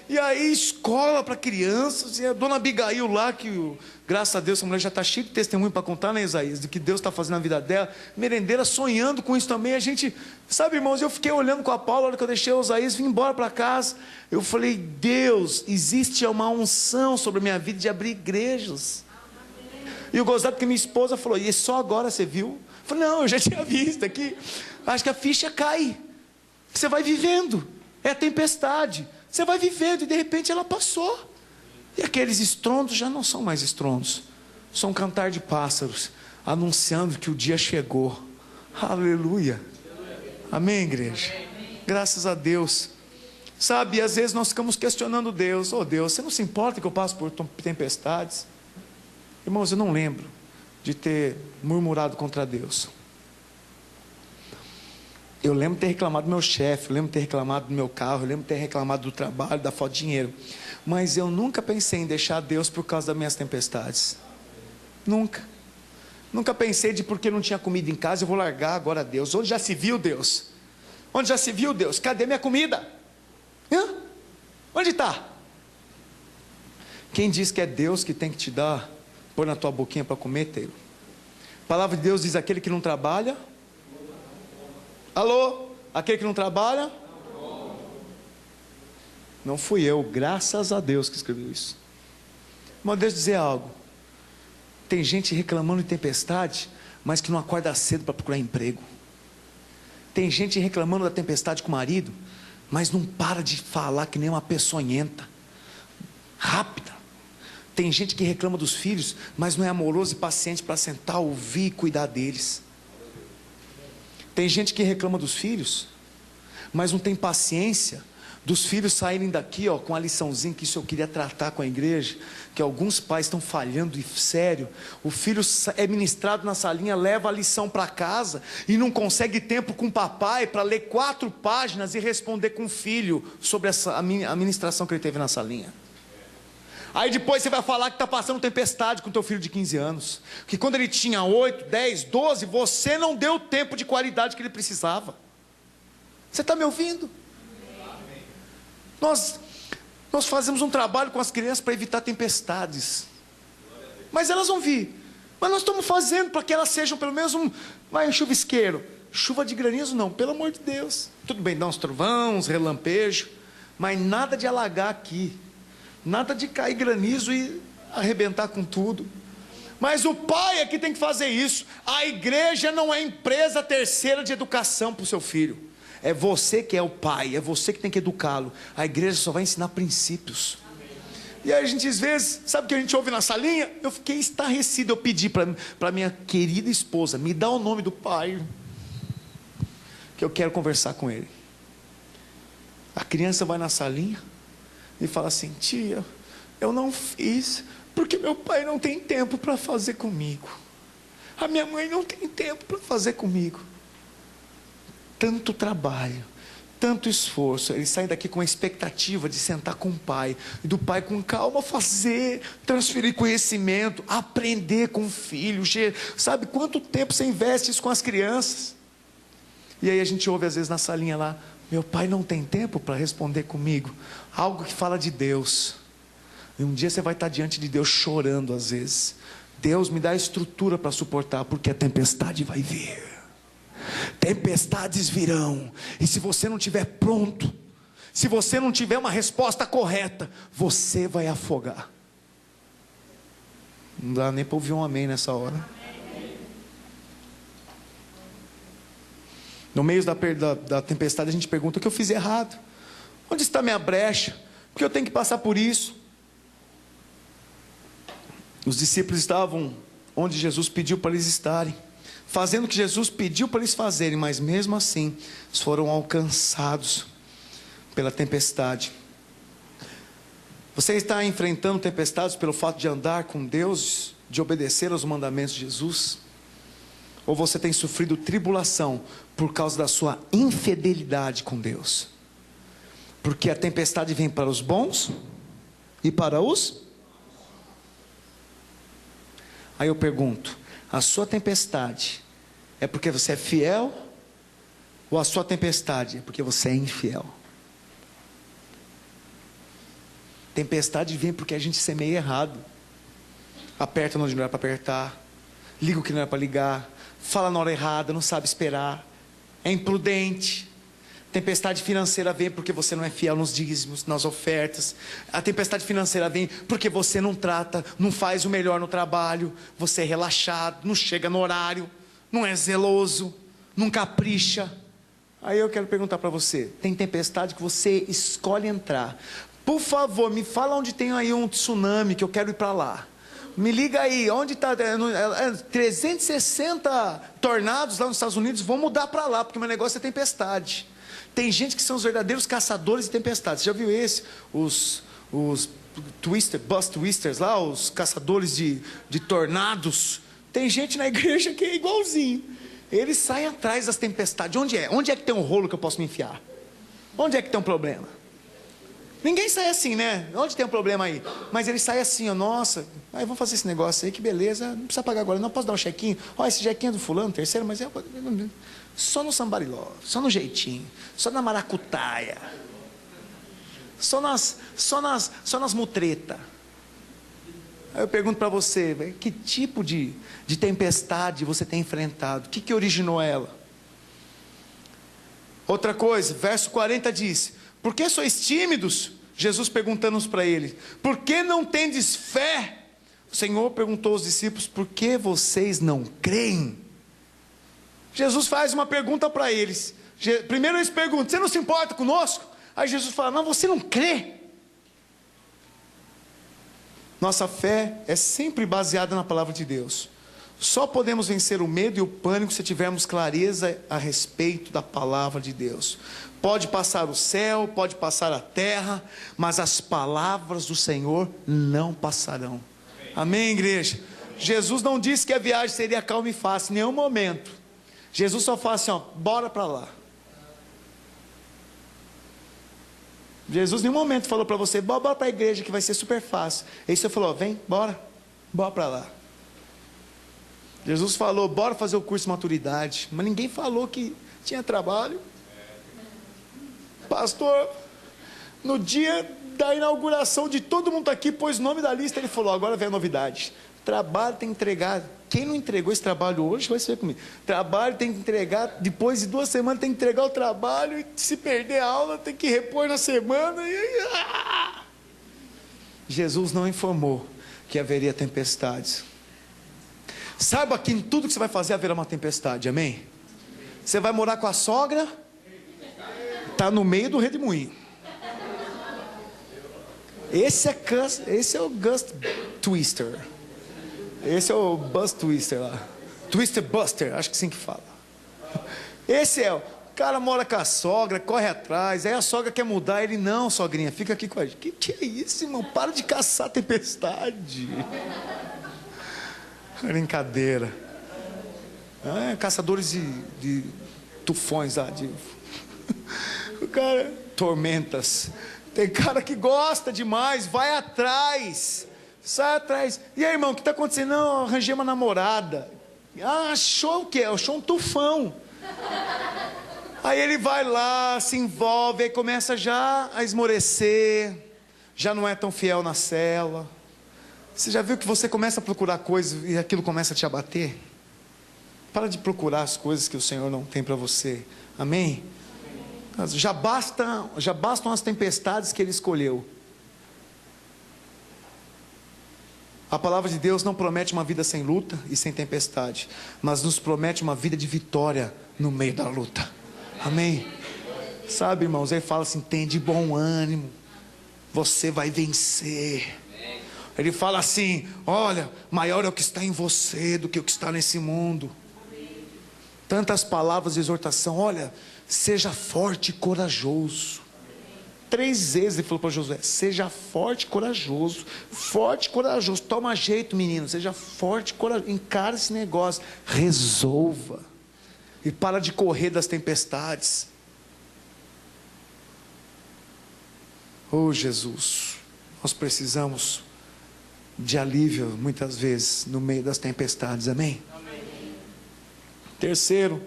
E aí escola para crianças, e a dona Abigail lá, que graças a Deus essa mulher já está cheia de testemunho para contar, né, Isaías, do que Deus está fazendo na vida dela, merendeira sonhando com isso também. A gente, sabe, irmãos, eu fiquei olhando com a Paula, na hora que eu deixei o Isaías, vim embora para casa, eu falei, Deus, existe uma unção sobre a minha vida de abrir igrejas. E o gozado que minha esposa falou, e só agora você viu? Eu falei, não, eu já tinha visto aqui. Acho que a ficha cai, você vai vivendo, é a tempestade, você vai vivendo e de repente ela passou. E aqueles estrondos já não são mais estrondos, são um cantar de pássaros, anunciando que o dia chegou. Aleluia. Amém, igreja? Graças a Deus. Sabe, às vezes nós ficamos questionando Deus. Oh Deus, você não se importa que eu passe por tempestades? Irmãos, eu não lembro de ter murmurado contra Deus. Eu lembro de ter reclamado do meu chefe, eu lembro de ter reclamado do meu carro, eu lembro de ter reclamado do trabalho, da falta de dinheiro. Mas eu nunca pensei em deixar Deus por causa das minhas tempestades. Nunca. Nunca pensei de porque não tinha comida em casa, eu vou largar agora a Deus. Onde já se viu Deus? Onde já se viu Deus? Cadê minha comida? Hã? Onde está? Quem diz que é Deus que tem que te dar, pôr na tua boquinha para comer, Teiro? A palavra de Deus diz, aquele que não trabalha... Alô? Aquele que não trabalha? Não fui eu, graças a Deus que escreveu isso. Mas Deus dizer algo. Tem gente reclamando de tempestade, mas que não acorda cedo para procurar emprego. Tem gente reclamando da tempestade com o marido, mas não para de falar que nem uma peçonhenta, rápida. Tem gente que reclama dos filhos, mas não é amoroso e paciente para sentar, ouvir e cuidar deles. Tem gente que reclama dos filhos, mas não tem paciência dos filhos saírem daqui, ó, com a liçãozinha que isso eu queria tratar com a igreja, que alguns pais estão falhando, e sério, o filho é ministrado na salinha, leva a lição para casa, e não consegue tempo com o papai, para ler 4 páginas e responder com o filho, sobre a ministração que ele teve na salinha. Aí depois você vai falar que está passando tempestade com o teu filho de 15 anos, que quando ele tinha 8, 10, 12, você não deu o tempo de qualidade que ele precisava. Você está me ouvindo? Nós fazemos um trabalho com as crianças para evitar tempestades, mas elas vão vir. Mas nós estamos fazendo para que elas sejam pelo menos um chuvisqueiro, chuva de granizo não, pelo amor de Deus. Tudo bem, dá uns trovões, uns relampejos, mas nada de alagar aqui, nada de cair granizo e arrebentar com tudo. Mas o pai é que tem que fazer isso. A igreja não é empresa terceira de educação para o seu filho. É você que é o pai, é você que tem que educá-lo. A igreja só vai ensinar princípios. E aí a gente às vezes, sabe o que a gente ouve na salinha? Eu fiquei estarrecido, eu pedi para minha querida esposa, me dá o nome do pai, que eu quero conversar com ele. A criança vai na salinha e fala assim: tia, eu não fiz porque meu pai não tem tempo para fazer comigo. A minha mãe não tem tempo para fazer comigo. Tanto trabalho, tanto esforço. Eles saem daqui com a expectativa de sentar com o pai, e do pai com calma fazer, transferir conhecimento, aprender com o filho. Sabe quanto tempo você investe isso com as crianças? E aí a gente ouve às vezes na salinha lá: meu pai não tem tempo para responder comigo. Algo que fala de Deus. E um dia você vai estar diante de Deus chorando às vezes: Deus, me dá a estrutura para suportar, porque a tempestade vai vir. Tempestades virão, e se você não estiver pronto, se você não tiver uma resposta correta, você vai afogar. Não dá nem para ouvir um amém nessa hora. No meio da tempestade a gente pergunta: o que eu fiz errado? Onde está minha brecha? Porque eu tenho que passar por isso? Os discípulos estavam onde Jesus pediu para eles estarem, fazendo o que Jesus pediu para eles fazerem, mas mesmo assim, eles foram alcançados pela tempestade. Você está enfrentando tempestades pelo fato de andar com Deus, de obedecer aos mandamentos de Jesus? Ou você tem sofrido tribulação por causa da sua infidelidade com Deus? Porque a tempestade vem para os bons e para os... Aí eu pergunto: a sua tempestade é porque você é fiel? Ou a sua tempestade é porque você é infiel? Tempestade vem porque a gente semeia errado. Aperta onde não era para apertar, liga o que não era para ligar, fala na hora errada, não sabe esperar, é imprudente. Tempestade financeira vem porque você não é fiel nos dízimos, nas ofertas. A tempestade financeira vem porque você não trata, não faz o melhor no trabalho. Você é relaxado, não chega no horário, não é zeloso, não capricha. Aí eu quero perguntar para você: tem tempestade que você escolhe entrar? Por favor, me fala onde tem aí um tsunami que eu quero ir para lá. Me liga aí, onde está 360 tornados lá nos Estados Unidos, vão mudar para lá, porque o meu negócio é tempestade. Tem gente que são os verdadeiros caçadores de tempestades. Você já viu esse? Os bus twisters lá, os caçadores de tornados. Tem gente na igreja que é igualzinho. Eles saem atrás das tempestades. Onde é? Onde é que tem um rolo que eu posso me enfiar? Onde é que tem um problema? Ninguém sai assim, né? Onde tem um problema aí? Mas eles saem assim, ó: nossa, aí vamos fazer esse negócio aí, que beleza, não precisa pagar agora, não posso dar um chequinho. Ó, esse chequinho é do fulano, terceiro, mas é só no somebody love, só no jeitinho, só na maracutaia, só nas mutretas. Aí eu pergunto para você: que tipo de tempestade você tem enfrentado? O que originou ela? Outra coisa, verso 40 diz: por que sois tímidos? Jesus perguntando para eles: por que não tendes fé? O Senhor perguntou aos discípulos: por que vocês não creem? Jesus faz uma pergunta para eles. Primeiro eles perguntam: você não se importa conosco? Aí Jesus fala: não, você não crê. Nossa fé é sempre baseada na palavra de Deus. Só podemos vencer o medo e o pânico se tivermos clareza a respeito da palavra de Deus. Pode passar o céu, pode passar a terra, mas as palavras do Senhor não passarão. Amém, igreja? Jesus não disse que a viagem seria calma e fácil em nenhum momento. Jesus só fala assim: ó, bora para lá. Jesus em nenhum momento falou para você: bora para a igreja que vai ser super fácil. Aí você falou: vem, bora para lá. Jesus falou: bora fazer o curso de maturidade. Mas ninguém falou que tinha trabalho. Pastor, no dia da inauguração de todo mundo aqui, pôs o nome da lista. Ele falou: agora vem a novidade. Trabalho tem que entregar Quem não entregou esse trabalho hoje vai ser comigo. Trabalho tem que entregar, depois de 2 semanas tem que entregar o trabalho, e se perder a aula tem que repor na semana. Jesus não informou que haveria tempestades. Saiba que em tudo que você vai fazer haverá uma tempestade, amém? Você vai morar com a sogra, está no meio do redemoinho. Esse é o Gus Twister. Esse é o Buzz Twister lá. Twister Buster, acho que assim que fala. Esse é o cara mora com a sogra, corre atrás. Aí a sogra quer mudar, ele não, sogrinha, fica aqui com a gente. Que é isso, irmão? Para de caçar tempestade. Brincadeira. Caçadores de tufões lá. O cara, tormentas. Tem cara que gosta demais, vai atrás, sai atrás. E aí, irmão, o que está acontecendo? Não, arranjei uma namorada. Achou o quê? Achou um tufão. Aí ele vai lá, se envolve, aí começa já a esmorecer, já não é tão fiel na cela. Você já viu que você começa a procurar coisas e aquilo começa a te abater? Para de procurar as coisas que o Senhor não tem para você. Amém? Já bastam as tempestades que Ele escolheu. A palavra de Deus não promete uma vida sem luta e sem tempestade, mas nos promete uma vida de vitória no meio da luta. Amém? Sabe, irmãos, Ele fala assim: tem de bom ânimo, você vai vencer. Ele fala assim: olha, maior é o que está em você do que o que está nesse mundo. Tantas palavras de exortação. Olha, seja forte e corajoso. 3 vezes ele falou para Josué: seja forte e corajoso. Forte e corajoso. Toma jeito, menino. Seja forte e corajoso. Encara esse negócio. Resolva. E para de correr das tempestades. Oh, Jesus, nós precisamos de alívio muitas vezes no meio das tempestades. Amém? Terceiro,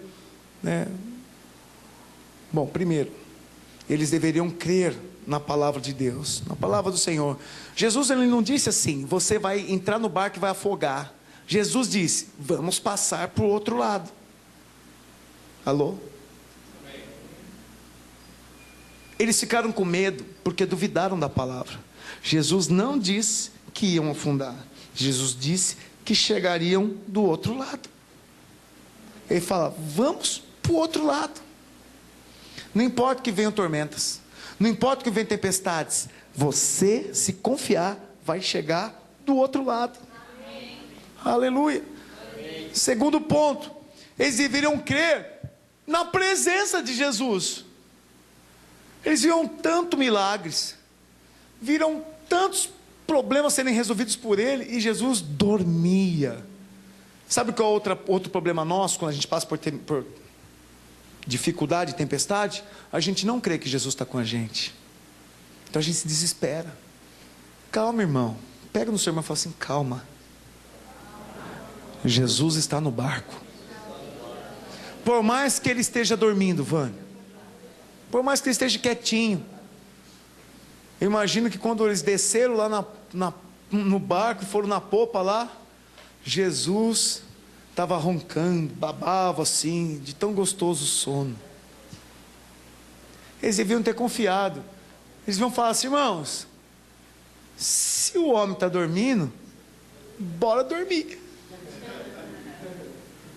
Bom, primeiro, eles deveriam crer na palavra de Deus, na palavra do Senhor. Jesus, ele não disse assim: você vai entrar no barco e vai afogar. Jesus disse: vamos passar para o outro lado. Alô? Eles ficaram com medo porque duvidaram da palavra. Jesus não disse que iam afundar. Jesus disse que chegariam do outro lado. Ele fala: vamos para o outro lado. Não importa que venham tormentas, não importa que venham tempestades, você, se confiar, vai chegar do outro lado. Amém. Aleluia. Amém. Segundo ponto, eles deveriam crer na presença de Jesus. Eles viram tantos milagres, viram tantos problemas serem resolvidos por Ele, e Jesus dormia. Sabe qual é outro problema nosso quando a gente passa por dificuldade, tempestade? A gente não crê que Jesus está com a gente. Então a gente se desespera. Calma, irmão. Pega no seu irmão e fala assim: calma. Jesus está no barco. Por mais que ele esteja dormindo, Vânia, por mais que ele esteja quietinho, eu imagino que quando eles desceram lá no barco, foram na popa lá, Jesus estava roncando, babava assim, de tão gostoso o sono. Eles deviam ter confiado. Eles deviam falar assim: irmãos, se o homem está dormindo, bora dormir.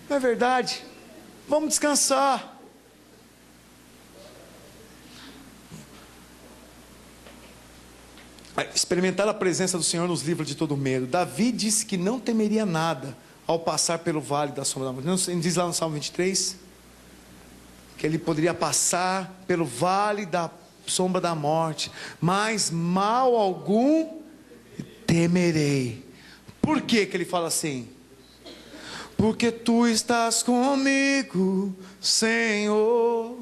Não é verdade? Vamos descansar. Experimentar a presença do Senhor nos livra de todo medo. Davi disse que não temeria nada ao passar pelo vale da sombra da morte. Não diz lá no Salmo 23 que ele poderia passar pelo vale da sombra da morte, mas mal algum temerei. Por que ele fala assim? Porque tu estás comigo, Senhor.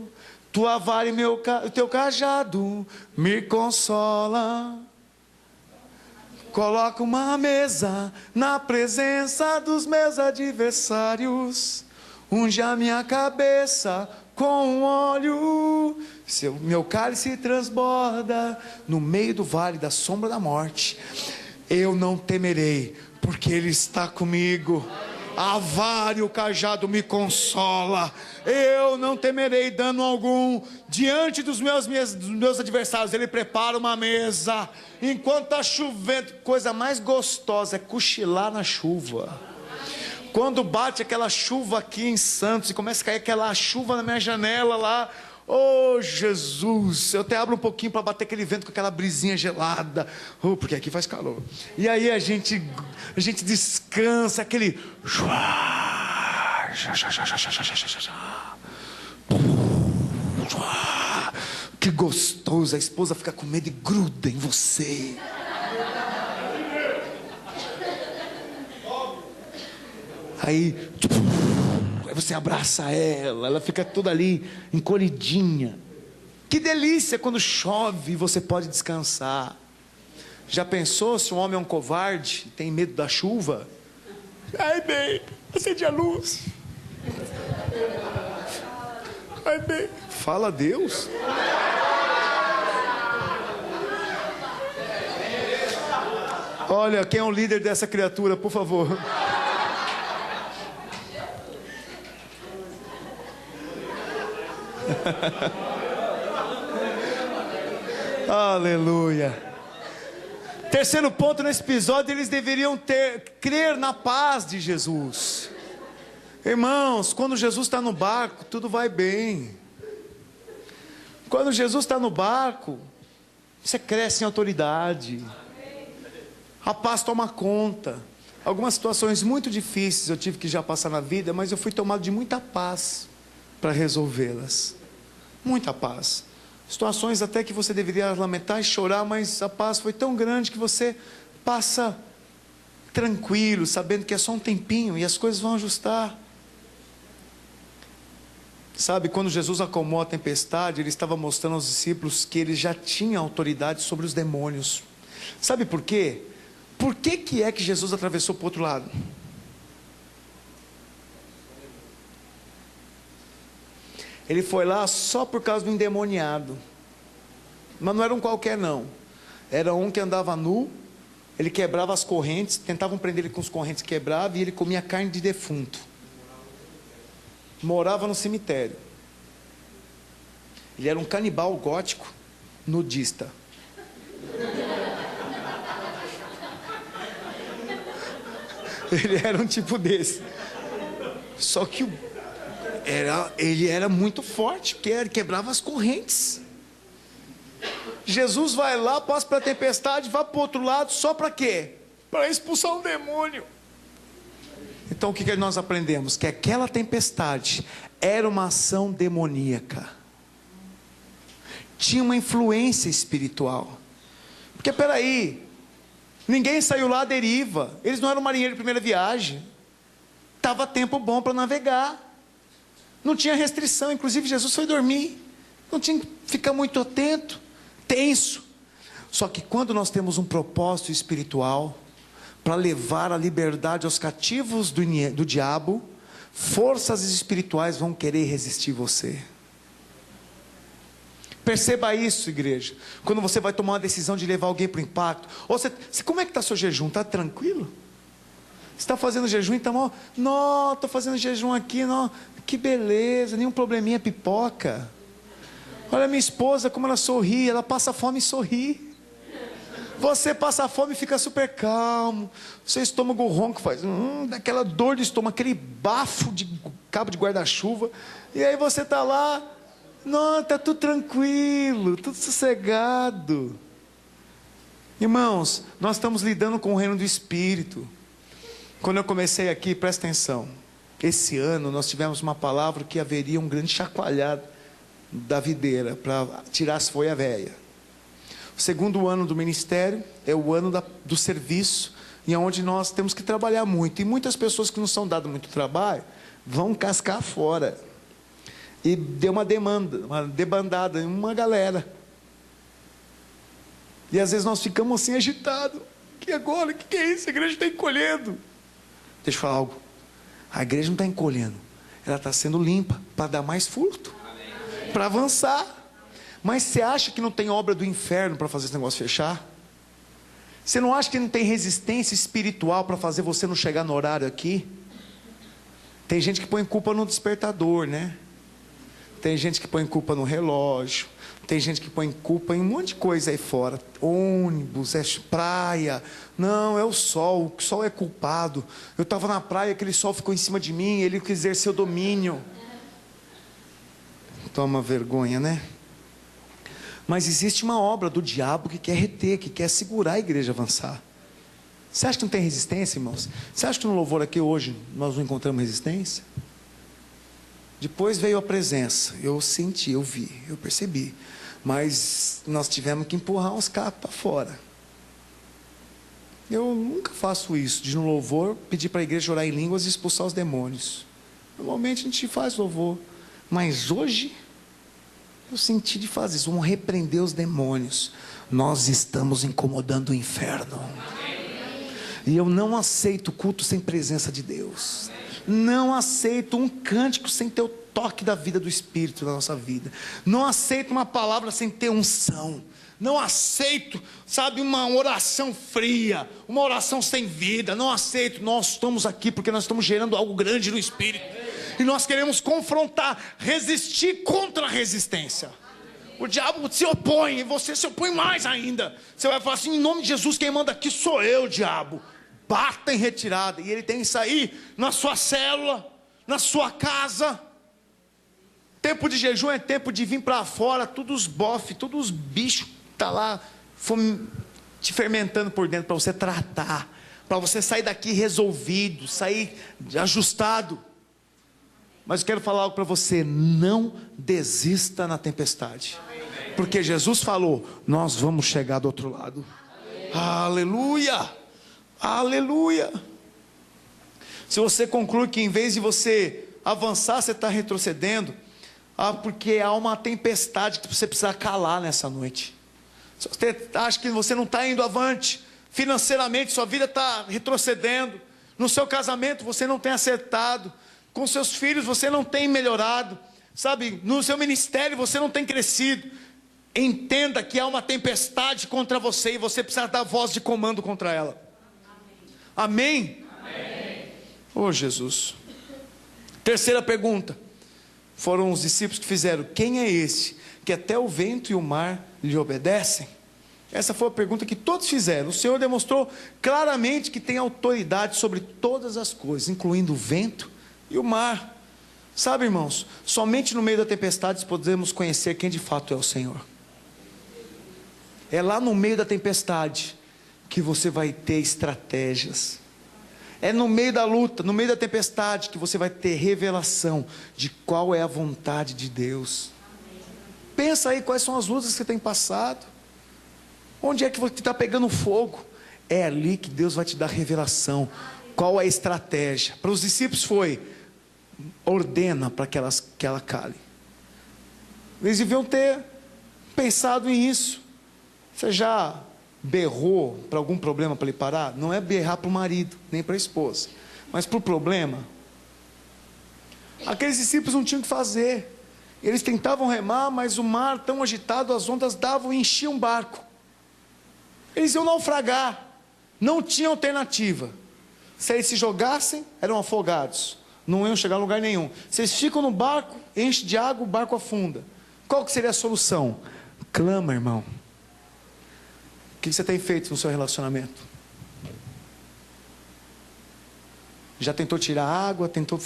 Tua vara e o teu cajado me consola. Coloca uma mesa na presença dos meus adversários. Unge a minha cabeça com óleo. Meu cálice transborda no meio do vale da sombra da morte. Eu não temerei, porque Ele está comigo. A vara e o cajado me consola. Eu não temerei dano algum. Diante dos meus adversários, Ele prepara uma mesa. Enquanto está chovendo, coisa mais gostosa é cochilar na chuva. Quando bate aquela chuva aqui em Santos e começa a cair aquela chuva na minha janela lá, oh Jesus, eu até abro um pouquinho para bater aquele vento com aquela brisinha gelada, porque aqui faz calor. E aí a gente descansa, aquele que gostoso. A esposa fica com medo e gruda em você. Aí você abraça ela fica toda ali encolhidinha. Que delícia quando chove e você pode descansar. Já pensou se um homem é um covarde e tem medo da chuva? Ai, bem, acende a luz. Ai, bem, fala a Deus. Olha, quem é o líder dessa criatura, por favor? Aleluia. Terceiro ponto nesse episódio: eles deveriam crer na paz de Jesus. Irmãos, quando Jesus está no barco, tudo vai bem. Quando Jesus está no barco, você cresce em autoridade. A paz toma conta. Algumas situações muito difíceis eu tive que já passar na vida, mas eu fui tomado de muita paz para resolvê-las. Muita paz. Situações até que você deveria lamentar e chorar, mas a paz foi tão grande que você passa tranquilo, sabendo que é só um tempinho e as coisas vão ajustar. Sabe, quando Jesus acalmou a tempestade, Ele estava mostrando aos discípulos que Ele já tinha autoridade sobre os demônios. Sabe por quê? Por que é que Jesus atravessou para o outro lado? Ele foi lá só por causa do endemoniado. Mas não era um qualquer não. Era um que andava nu. Ele quebrava as correntes. Tentavam prender ele com as correntes, quebrava. E ele comia carne de defunto. Morava no cemitério. Ele era um canibal gótico, nudista. Ele era um tipo desse. Só que ele era muito forte, porque ele quebrava as correntes. Jesus vai lá, passa pela tempestade, vai para o outro lado, só para quê? Para expulsar um demônio. Então o que nós aprendemos? Que aquela tempestade era uma ação demoníaca. Tinha uma influência espiritual. Porque peraí, ninguém saiu lá à deriva. Eles não eram marinheiros de primeira viagem. Estava tempo bom para navegar. Não tinha restrição, inclusive Jesus foi dormir. Não tinha que ficar muito atento, tenso. Só que quando nós temos um propósito espiritual, para levar a liberdade aos cativos do diabo, forças espirituais vão querer resistir você. Perceba isso, igreja. Quando você vai tomar uma decisão de levar alguém para o impacto, como é que está seu jejum? Está tranquilo? Você está fazendo jejum, então, não, estou fazendo jejum aqui, não, que beleza, nenhum probleminha, pipoca. Olha minha esposa, como ela sorri, ela passa fome e sorri. Você passa fome e fica super calmo. Seu estômago ronco faz daquela dor de estômago, aquele bafo de cabo de guarda-chuva. E aí você está lá, não, está tudo tranquilo, tudo sossegado. Irmãos, nós estamos lidando com o reino do Espírito. Quando eu comecei aqui, presta atenção. Esse ano nós tivemos uma palavra que haveria um grande chacoalhado da videira para tirar as folhas velhas. O segundo ano do ministério é o ano do serviço, e é onde nós temos que trabalhar muito. E muitas pessoas que não são dadas muito trabalho vão cascar fora. E deu uma debandada em uma galera. E às vezes nós ficamos assim agitados. E agora? O que é isso? A igreja está encolhendo. Deixa eu falar algo. A igreja não está encolhendo. Ela está sendo limpa para dar mais fruto. Para avançar. Mas você acha que não tem obra do inferno para fazer esse negócio fechar? Você não acha que não tem resistência espiritual para fazer você não chegar no horário aqui? Tem gente que põe culpa no despertador, né? Tem gente que põe culpa no relógio. Tem gente que põe culpa em um monte de coisa aí fora. Ônibus, é praia. Não, é o sol é culpado. Eu estava na praia, aquele sol ficou em cima de mim, ele quis exercer o domínio. Toma vergonha, né? Mas existe uma obra do diabo que quer reter, que quer segurar a igreja a avançar. Você acha que não tem resistência, irmãos? Você acha que no louvor aqui hoje nós não encontramos resistência? Depois veio a presença, eu senti, eu vi, eu percebi. Mas nós tivemos que empurrar uns cacos para fora. Eu nunca faço isso, de no louvor pedir para a igreja orar em línguas e expulsar os demônios. Normalmente a gente faz louvor. Mas hoje, eu senti de fazer isso, vamos repreender os demônios. Nós estamos incomodando o inferno. E eu não aceito culto sem presença de Deus. Não aceito um cântico sem ter o toque da vida do Espírito na nossa vida. Não aceito uma palavra sem ter unção. Não aceito, sabe, uma oração fria, uma oração sem vida. Não aceito. Nós estamos aqui porque nós estamos gerando algo grande no Espírito. E nós queremos confrontar, resistir contra a resistência. O diabo se opõe e você se opõe mais ainda. Você vai falar assim, em nome de Jesus, quem manda aqui sou eu, diabo. Bata em retirada. E ele tem isso aí na sua célula, na sua casa. Tempo de jejum é tempo de vir para fora, todos os bofes, todos os bichos que estão lá te fermentando por dentro, para você tratar, para você sair daqui resolvido, sair ajustado. Mas eu quero falar algo para você, não desista na tempestade. Porque Jesus falou, nós vamos chegar do outro lado. Aleluia! Aleluia! Se você conclui que em vez de você avançar, você está retrocedendo, porque há uma tempestade que você precisa calar nessa noite. Se você acha que você não está indo avante, financeiramente sua vida está retrocedendo, no seu casamento você não tem acertado, com seus filhos você não tem melhorado, sabe, no seu ministério você não tem crescido, entenda que há uma tempestade contra você e você precisa dar voz de comando contra ela. Amém? Amém. Oh Jesus. Terceira pergunta. Foram os discípulos que fizeram, quem é esse que até o vento e o mar lhe obedecem? Essa foi a pergunta que todos fizeram. O Senhor demonstrou claramente que tem autoridade sobre todas as coisas, incluindo o vento e o mar. Sabe, irmãos, somente no meio da tempestade podemos conhecer quem de fato é o Senhor. É lá no meio da tempestade que você vai ter estratégias. É no meio da luta, no meio da tempestade, que você vai ter revelação de qual é a vontade de Deus. Pensa aí quais são as lutas que você tem passado. Onde é que você está pegando fogo? É ali que Deus vai te dar revelação. Qual é a estratégia? Para os discípulos foi, ordena para que ela cale. Eles deviam ter pensado nisso. Você já berrou para algum problema para ele parar? Não é berrar para o marido, nem para a esposa, mas para o problema. Aqueles discípulos não tinham o que fazer. Eles tentavam remar, mas o mar tão agitado, as ondas davam e enchiam o barco. Eles iam naufragar. Não tinha alternativa. Se eles se jogassem, eram afogados. Não iam chegar a lugar nenhum. Se eles ficam no barco, enche de água, o barco afunda. Qual que seria a solução? Clama, irmão. O que você tem feito no seu relacionamento? Já tentou tirar água, tentou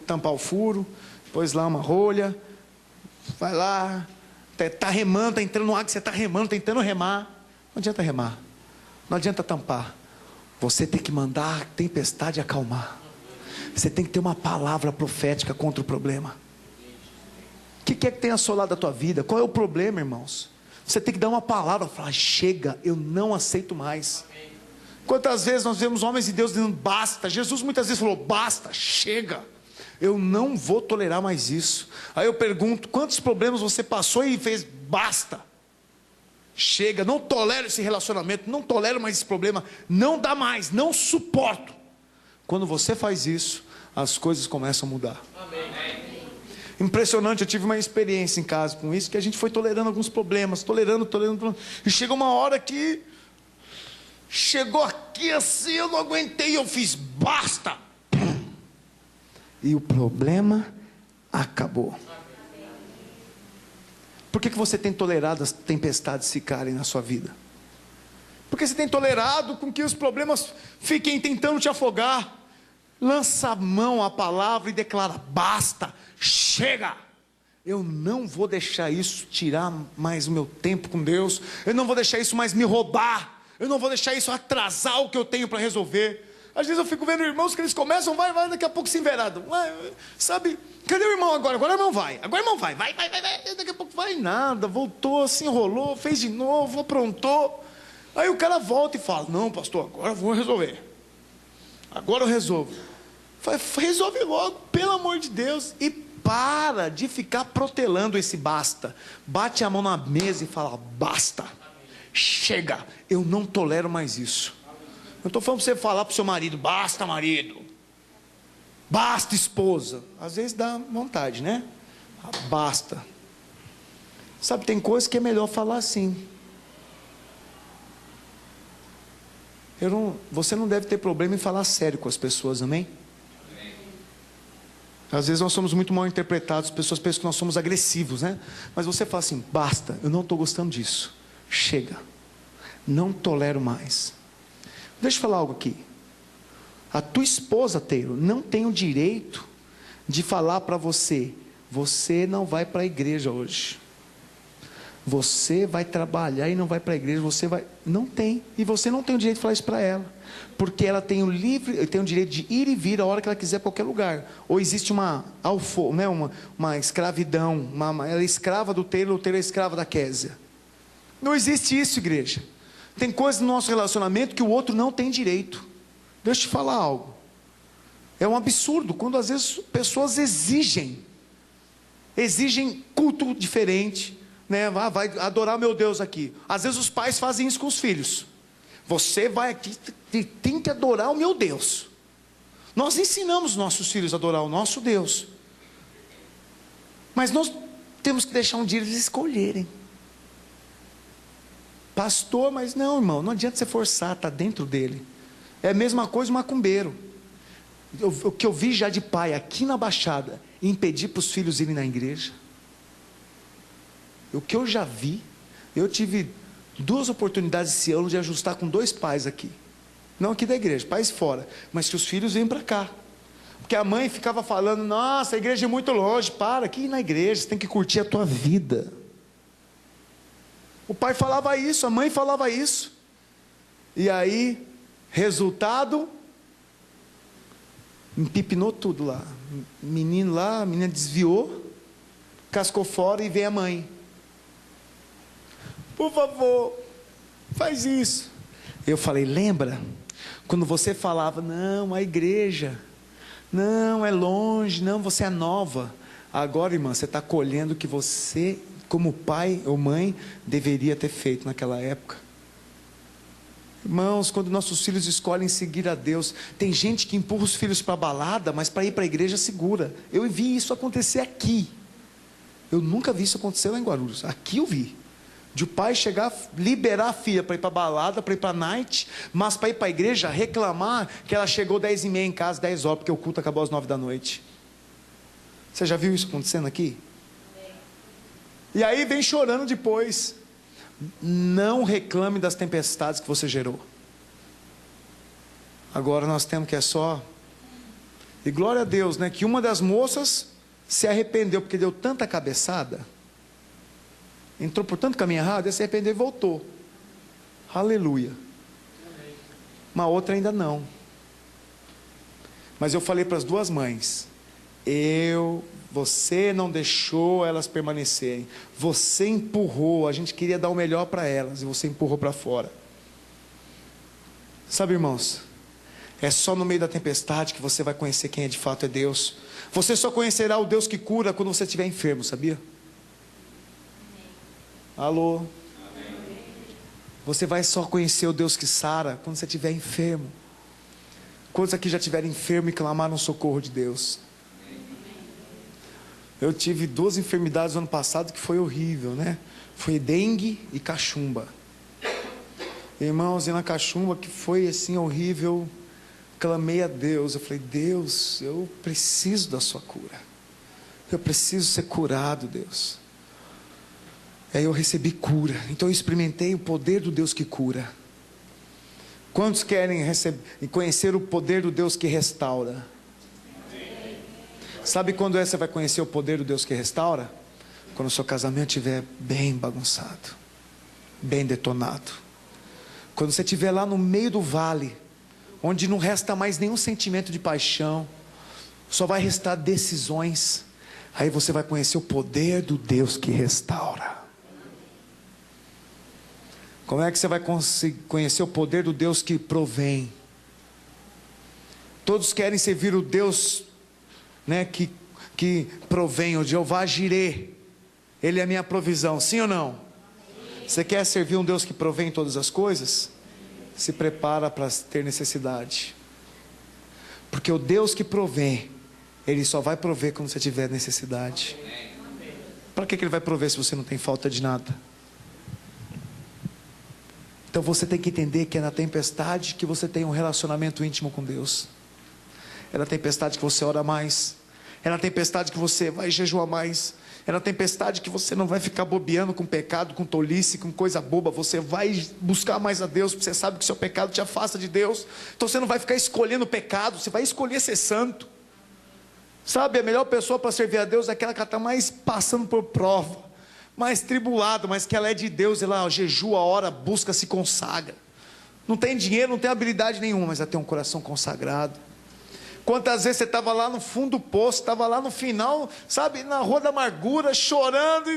tampar o furo, pôs lá uma rolha, vai lá, está remando, está entrando no água, você está remando, tentando remar. Não adianta remar, não adianta tampar. Você tem que mandar a tempestade acalmar. Você tem que ter uma palavra profética contra o problema. O que é que tem assolado a tua vida? Qual é o problema, irmãos? Você tem que dar uma palavra, falar, chega, eu não aceito mais. Quantas vezes nós vemos homens de Deus dizendo, basta. Jesus muitas vezes falou, basta, chega, eu não vou tolerar mais isso. Aí eu pergunto, quantos problemas você passou e fez, basta, chega, não tolero esse relacionamento, não tolero mais esse problema, não dá mais, não suporto. Quando você faz isso, as coisas começam a mudar. Amém. Impressionante, eu tive uma experiência em casa com isso, que a gente foi tolerando alguns problemas, tolerando, e chegou uma hora que, chegou aqui assim, eu não aguentei, eu fiz, basta, e o problema acabou. Por que você tem tolerado as tempestades ficarem na sua vida? Porque você tem tolerado com que os problemas fiquem tentando te afogar. Lança a mão à palavra e declara: basta, chega. Eu não vou deixar isso tirar mais o meu tempo com Deus. Eu não vou deixar isso mais me roubar. Eu não vou deixar isso atrasar o que eu tenho para resolver. Às vezes eu fico vendo irmãos que eles começam, vai, daqui a pouco se enveradam. Sabe, cadê o irmão agora? Agora o irmão vai. Agora o irmão vai. Daqui a pouco vai nada. Voltou, se enrolou, fez de novo, aprontou. Aí o cara volta e fala: não, pastor, agora eu vou resolver. Agora eu resolvo. Resolve logo, pelo amor de Deus. E para de ficar protelando esse basta. Bate a mão na mesa e fala: basta, chega, eu não tolero mais isso. Eu estou falando para você falar para o seu marido: basta, marido, basta, esposa. Às vezes dá vontade, né? Basta. Sabe, tem coisa que é melhor falar assim. Você não deve ter problema em falar sério com as pessoas, amém? Às vezes nós somos muito mal interpretados, as pessoas pensam que nós somos agressivos, né? Mas você fala assim: basta, eu não estou gostando disso, chega, não tolero mais. Deixa eu falar algo aqui. A tua esposa, Teiro, não tem o direito de falar para você: você não vai para a igreja hoje, você vai trabalhar e não vai para a igreja, você vai... Não tem. E você não tem o direito de falar isso para ela, porque ela tem o direito de ir e vir a hora que ela quiser, para qualquer lugar. Ou existe uma escravidão, ela é escrava do Teiro, o Teiro é escrava da Késia. Não existe isso, igreja. Tem coisas no nosso relacionamento que o outro não tem direito. Deixa eu te falar algo. É um absurdo quando às vezes pessoas exigem culto diferente, né? Vai adorar meu Deus aqui. Às vezes os pais fazem isso com os filhos. Você vai aqui e tem que adorar o meu Deus. Nós ensinamos nossos filhos a adorar o nosso Deus, mas nós temos que deixar um dia eles escolherem. Pastor, mas não, irmão, não adianta você forçar, está dentro dele. É a mesma coisa o macumbeiro. O que eu vi já de pai aqui na Baixada impedir para os filhos irem na igreja. O que eu já vi, eu tive 2 oportunidades esse ano de ajustar com 2 pais aqui. Não aqui da igreja, pais fora, mas que os filhos vêm para cá. Porque a mãe ficava falando: nossa, a igreja é muito longe. Para, aqui na igreja, você tem que curtir a tua vida. O pai falava isso, a mãe falava isso. E aí, resultado, empipinou tudo lá. Menino lá, a menina desviou, cascou fora e veio a mãe: por favor, faz isso. Eu falei: lembra quando você falava: não, a igreja, não, é longe, não, você é nova. Agora, irmã, você está colhendo o que você, como pai ou mãe, deveria ter feito naquela época. Irmãos, quando nossos filhos escolhem seguir a Deus, tem gente que empurra os filhos para a balada, mas para ir para a igreja segura. Eu vi isso acontecer aqui. Eu nunca vi isso acontecer lá em Guarulhos. Aqui eu vi. De o pai chegar, liberar a filha para ir para a balada, para ir para a night, mas para ir para a igreja, reclamar que ela chegou 10h30 em casa, 10 horas, porque o culto acabou às 9 da noite. Você já viu isso acontecendo aqui? E aí vem chorando depois. Não reclame das tempestades que você gerou. Agora nós temos que só... E glória a Deus, né? Que uma das moças se arrependeu, porque deu tanta cabeçada, entrou por tanto caminho errado, se arrependeu e voltou. Aleluia. Uma outra ainda não. Mas eu falei para as 2 mães: você não deixou elas permanecerem, você empurrou, a gente queria dar o melhor para elas, e você empurrou para fora. Sabe, irmãos, é só no meio da tempestade que você vai conhecer quem de fato é Deus. Você só conhecerá o Deus que cura quando você estiver enfermo, sabia? Alô? Você vai só conhecer o Deus que sara quando você estiver enfermo. Quantos aqui já estiveram enfermos e clamaram o socorro de Deus? Eu tive 2 enfermidades no ano passado que foi horrível, né? Foi dengue e cachumba. Irmãos, e na cachumba que foi assim horrível, clamei a Deus, eu falei: Deus, eu preciso da sua cura, eu preciso ser curado, Deus. E aí eu recebi cura, então eu experimentei o poder do Deus que cura. Quantos querem conhecer o poder do Deus que restaura? Sabe quando você vai conhecer o poder do Deus que restaura? Quando o seu casamento estiver bem bagunçado, bem detonado. Quando você estiver lá no meio do vale, onde não resta mais nenhum sentimento de paixão, só vai restar decisões. Aí você vai conhecer o poder do Deus que restaura. Como é que você vai conhecer o poder do Deus que provém? Todos querem servir o Deus, né, que provém, o Jeová Jirê. Ele é a minha provisão, sim ou não? Você quer servir um Deus que provém todas as coisas? Se prepara para ter necessidade. Porque o Deus que provém, Ele só vai prover quando você tiver necessidade. Para que Ele vai prover se você não tem falta de nada? Então você tem que entender que é na tempestade que você tem um relacionamento íntimo com Deus. É na tempestade que você ora mais. É na tempestade que você vai jejuar mais. É na tempestade que você não vai ficar bobeando com pecado, com tolice, com coisa boba. Você vai buscar mais a Deus, porque você sabe que o seu pecado te afasta de Deus. Então você não vai ficar escolhendo pecado, você vai escolher ser santo. Sabe, a melhor pessoa para servir a Deus é aquela que está mais passando por prova, mais tribulado, mas que ela é de Deus, ela jejua, ora, busca, se consagra. Não tem dinheiro, não tem habilidade nenhuma, mas ela tem um coração consagrado. Quantas vezes você estava lá no fundo do poço, estava lá no final, sabe, na rua da amargura, chorando,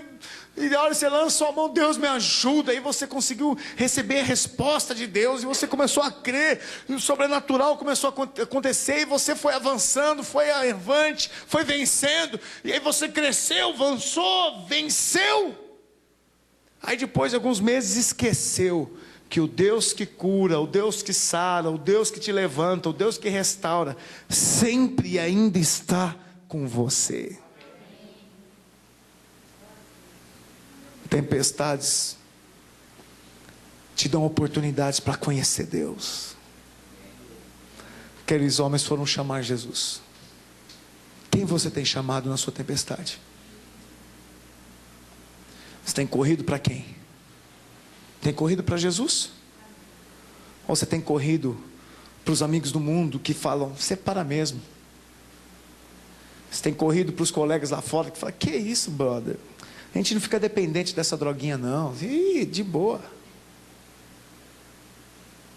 e a hora você lança a mão: Deus me ajuda, aí você conseguiu receber a resposta de Deus, e você começou a crer, e o sobrenatural começou a acontecer, e você foi avançando, foi avante, foi vencendo, e aí você cresceu, avançou, venceu. Aí depois de alguns meses esqueceu que o Deus que cura, o Deus que sara, o Deus que te levanta, o Deus que restaura, sempre e ainda está com você. Tempestades te dão oportunidades para conhecer Deus. Aqueles homens foram chamar Jesus. Quem você tem chamado na sua tempestade? Você tem corrido para quem? Tem corrido para Jesus? Ou você tem corrido para os amigos do mundo que falam: separa mesmo? Você tem corrido para os colegas lá fora que falam: que isso, brother? A gente não fica dependente dessa droguinha não. Ih, de boa.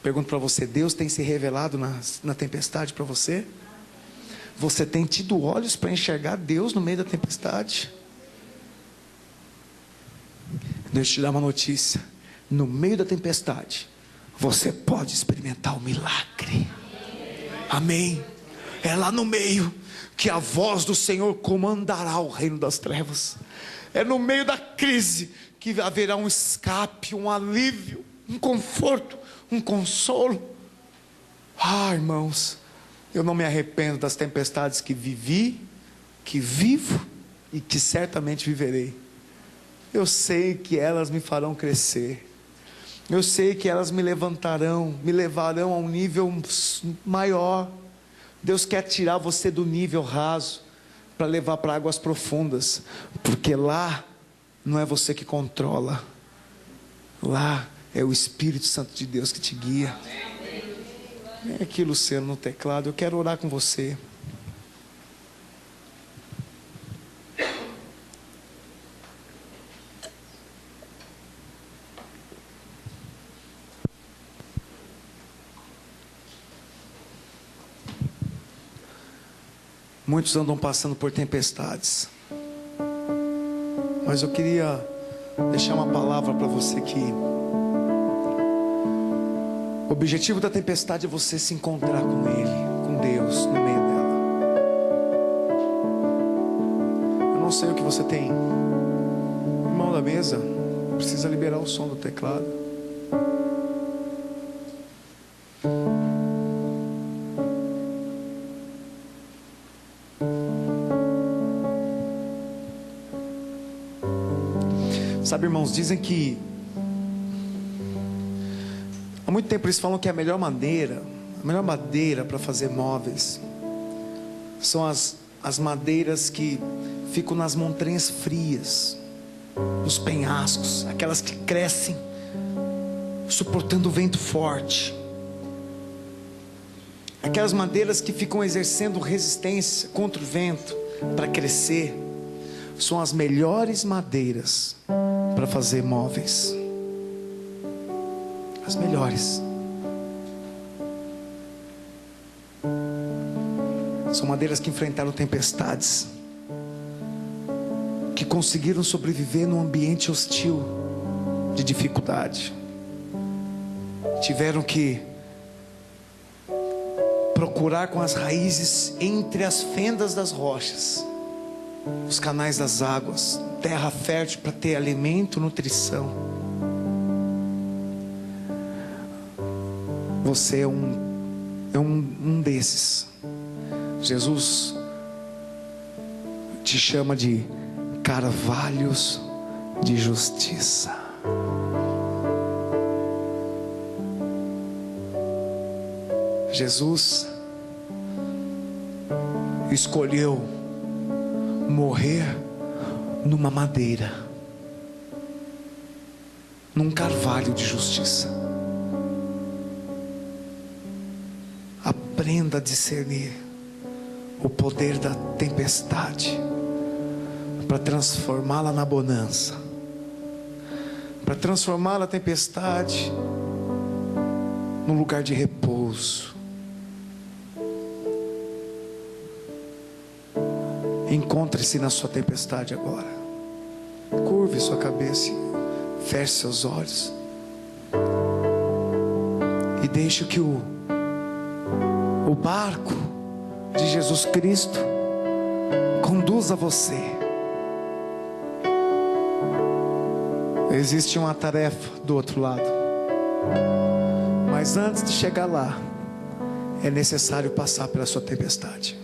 Pergunto para você: Deus tem se revelado na tempestade para você? Você tem tido olhos para enxergar Deus no meio da tempestade? Deixa eu te dar uma notícia. No meio da tempestade, você pode experimentar o milagre. Amém. É lá no meio que a voz do Senhor comandará o reino das trevas. É no meio da crise que haverá um escape, um alívio, um conforto, um consolo. Irmãos, eu não me arrependo das tempestades que vivi, que vivo e que certamente viverei. Eu sei que elas me farão crescer. Eu sei que elas me levantarão, me levarão a um nível maior. Deus quer tirar você do nível raso para levar para águas profundas, porque lá não é você que controla, lá é o Espírito Santo de Deus que te guia. É aqui, Luciano, no teclado. Eu quero orar com você. Muitos andam passando por tempestades, mas eu queria deixar uma palavra para você que o objetivo da tempestade é você se encontrar com Ele, com Deus no meio dela. Eu não sei o que você tem. Irmão da mesa, precisa liberar o som do teclado. Sabe, irmãos, dizem que há muito tempo eles falam que a melhor maneira, A melhor madeira para fazer móveis são as madeiras que ficam nas montanhas frias, nos penhascos, aquelas que crescem suportando o vento forte, aquelas madeiras que ficam exercendo resistência contra o vento para crescer. São as melhores madeiras para fazer móveis, as melhores. São madeiras que enfrentaram tempestades, que conseguiram sobreviver num ambiente hostil, de dificuldade. Tiveram que procurar com as raízes entre as fendas das rochas, os canais das águas, terra fértil para ter alimento, nutrição. Você é um desses. Jesus te chama de carvalhos de justiça. Jesus escolheu morrer numa madeira, num carvalho de justiça. Aprenda a discernir o poder da tempestade para transformá-la na bonança, para transformar a tempestade num lugar de repouso. Encontre-se na sua tempestade agora. Curve sua cabeça, feche seus olhos e deixe que o barco de Jesus Cristo conduza você. Existe uma tarefa do outro lado, mas antes de chegar lá, é necessário passar pela sua tempestade.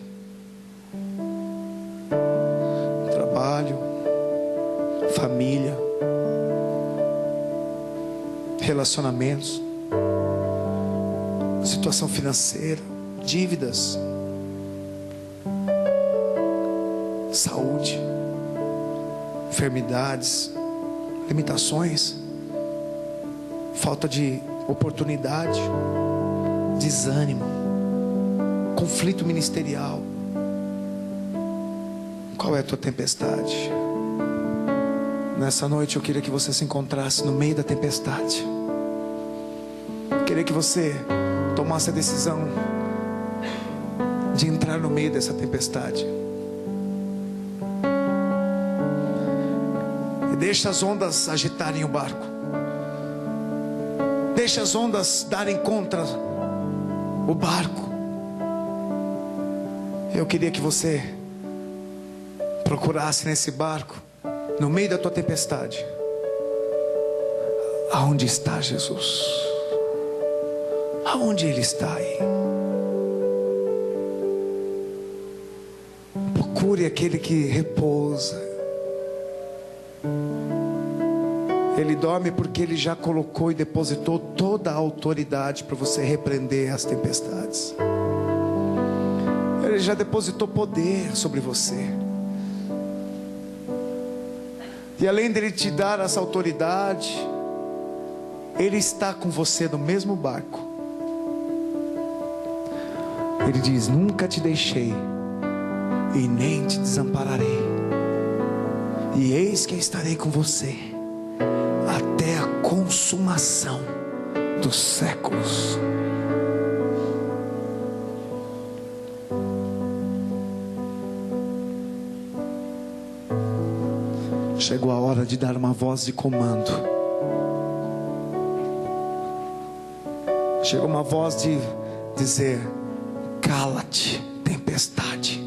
Trabalho, família, relacionamentos, situação financeira, dívidas, saúde, enfermidades, limitações, falta de oportunidade, desânimo, conflito ministerial. Qual é a tua tempestade? Nessa noite eu queria que você se encontrasse no meio da tempestade. Eu queria que você tomasse a decisão de entrar no meio dessa tempestade. E deixa as ondas agitarem o barco. Deixa as ondas darem contra o barco. Eu queria que você procurasse nesse barco, no meio da tua tempestade, aonde está Jesus? Aonde Ele está aí? Procure aquele que repousa. Ele dorme porque Ele já colocou e depositou toda a autoridade para você repreender as tempestades. Ele já depositou poder sobre você. E além dele te dar essa autoridade, Ele está com você no mesmo barco. Ele diz: nunca te deixei e nem te desampararei. E eis que estarei com você até a consumação dos séculos. Chegou a hora de dar uma voz de comando. Chegou uma voz de dizer: cala-te, tempestade,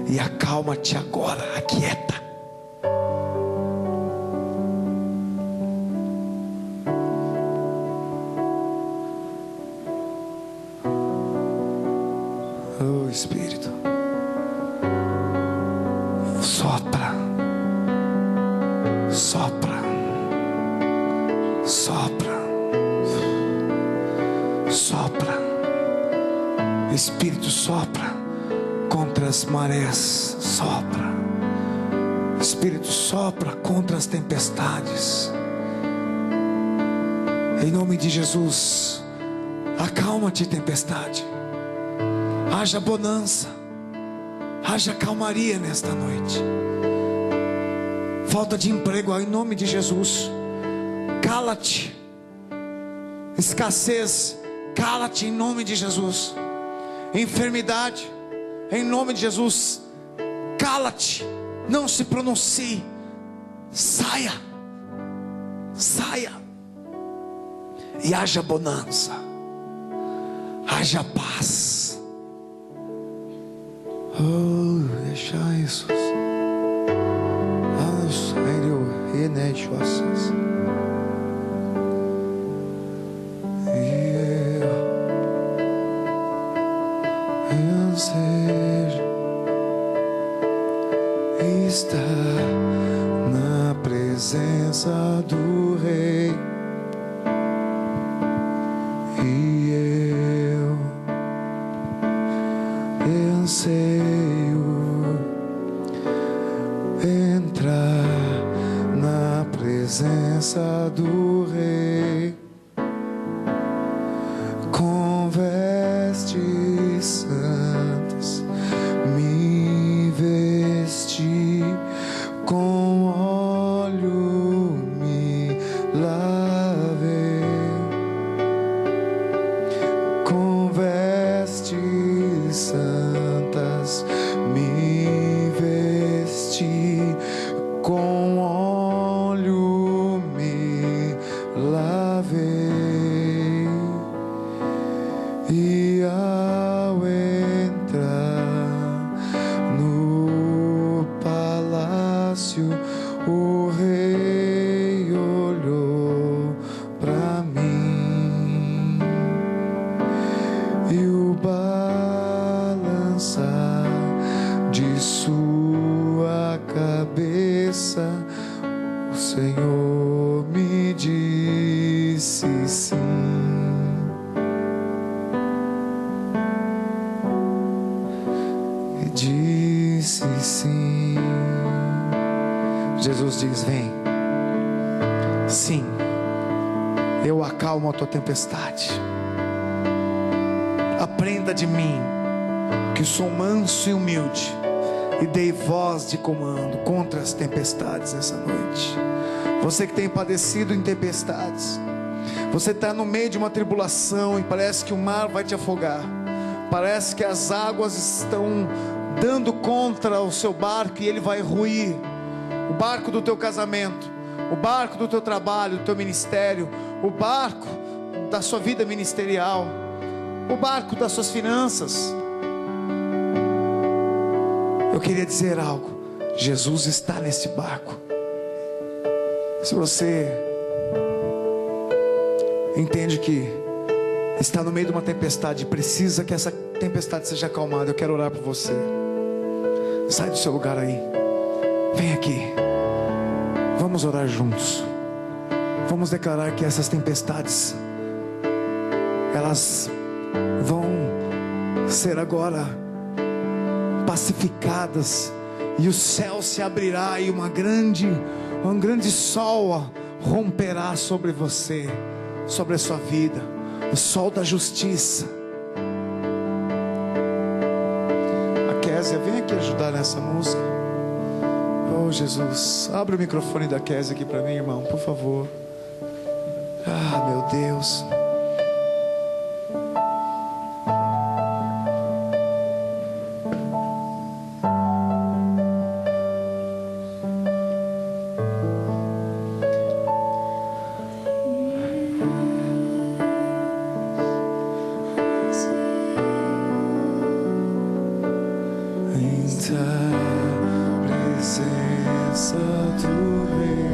e acalma-te agora, aquieta. Oh Espírito, sopra, sopra, sopra, sopra, Espírito, sopra contra as marés, sopra. Espírito, sopra contra as tempestades. Em nome de Jesus, acalma-te, tempestade. Haja bonança, haja calmaria nesta noite. Falta de emprego, em nome de Jesus, cala-te. Escassez, cala-te em nome de Jesus. Enfermidade, em nome de Jesus, cala-te. Não se pronuncie. Saia. Saia. E haja bonança, haja paz. Oh, deixa Jesus. Sério, renechosas. Está na presença do Rei, e eu anseio entrar na presença do Rei com vestes santas, me vestir com óleo, me lavei com vestes santas, me vesti com óleo, me lavei, e ao entrar no palácio, o rei olhou para mim, e o balançar de sua cabeça, o Senhor me disse sim. E disse sim. Jesus diz: vem. Sim, eu acalmo a tua tempestade. Aprenda de mim, que sou manso e humilde, e dei voz de comando contra as tempestades essa noite. Você que tem padecido em tempestades, você está no meio de uma tribulação e parece que o mar vai te afogar, parece que as águas estão dando contra o seu barco e ele vai ruir. O barco do teu casamento, o barco do teu trabalho, do teu ministério, o barco da sua vida ministerial, o barco das suas finanças. Eu queria dizer algo: Jesus está nesse barco. Se você entende que está no meio de uma tempestade, precisa que essa tempestade seja acalmada, eu quero orar por você. Sai do seu lugar aí, vem aqui, vamos orar juntos. Vamos declarar que essas tempestades, elas vão ser agora pacificadas, e o céu se abrirá, e um grande sol romperá sobre você, sobre a sua vida, o sol da justiça. A Késia, vem aqui ajudar nessa música. Oh Jesus, abre o microfone da Késia aqui para mim, irmão, por favor. Ah, meu Deus. Presença do Rei,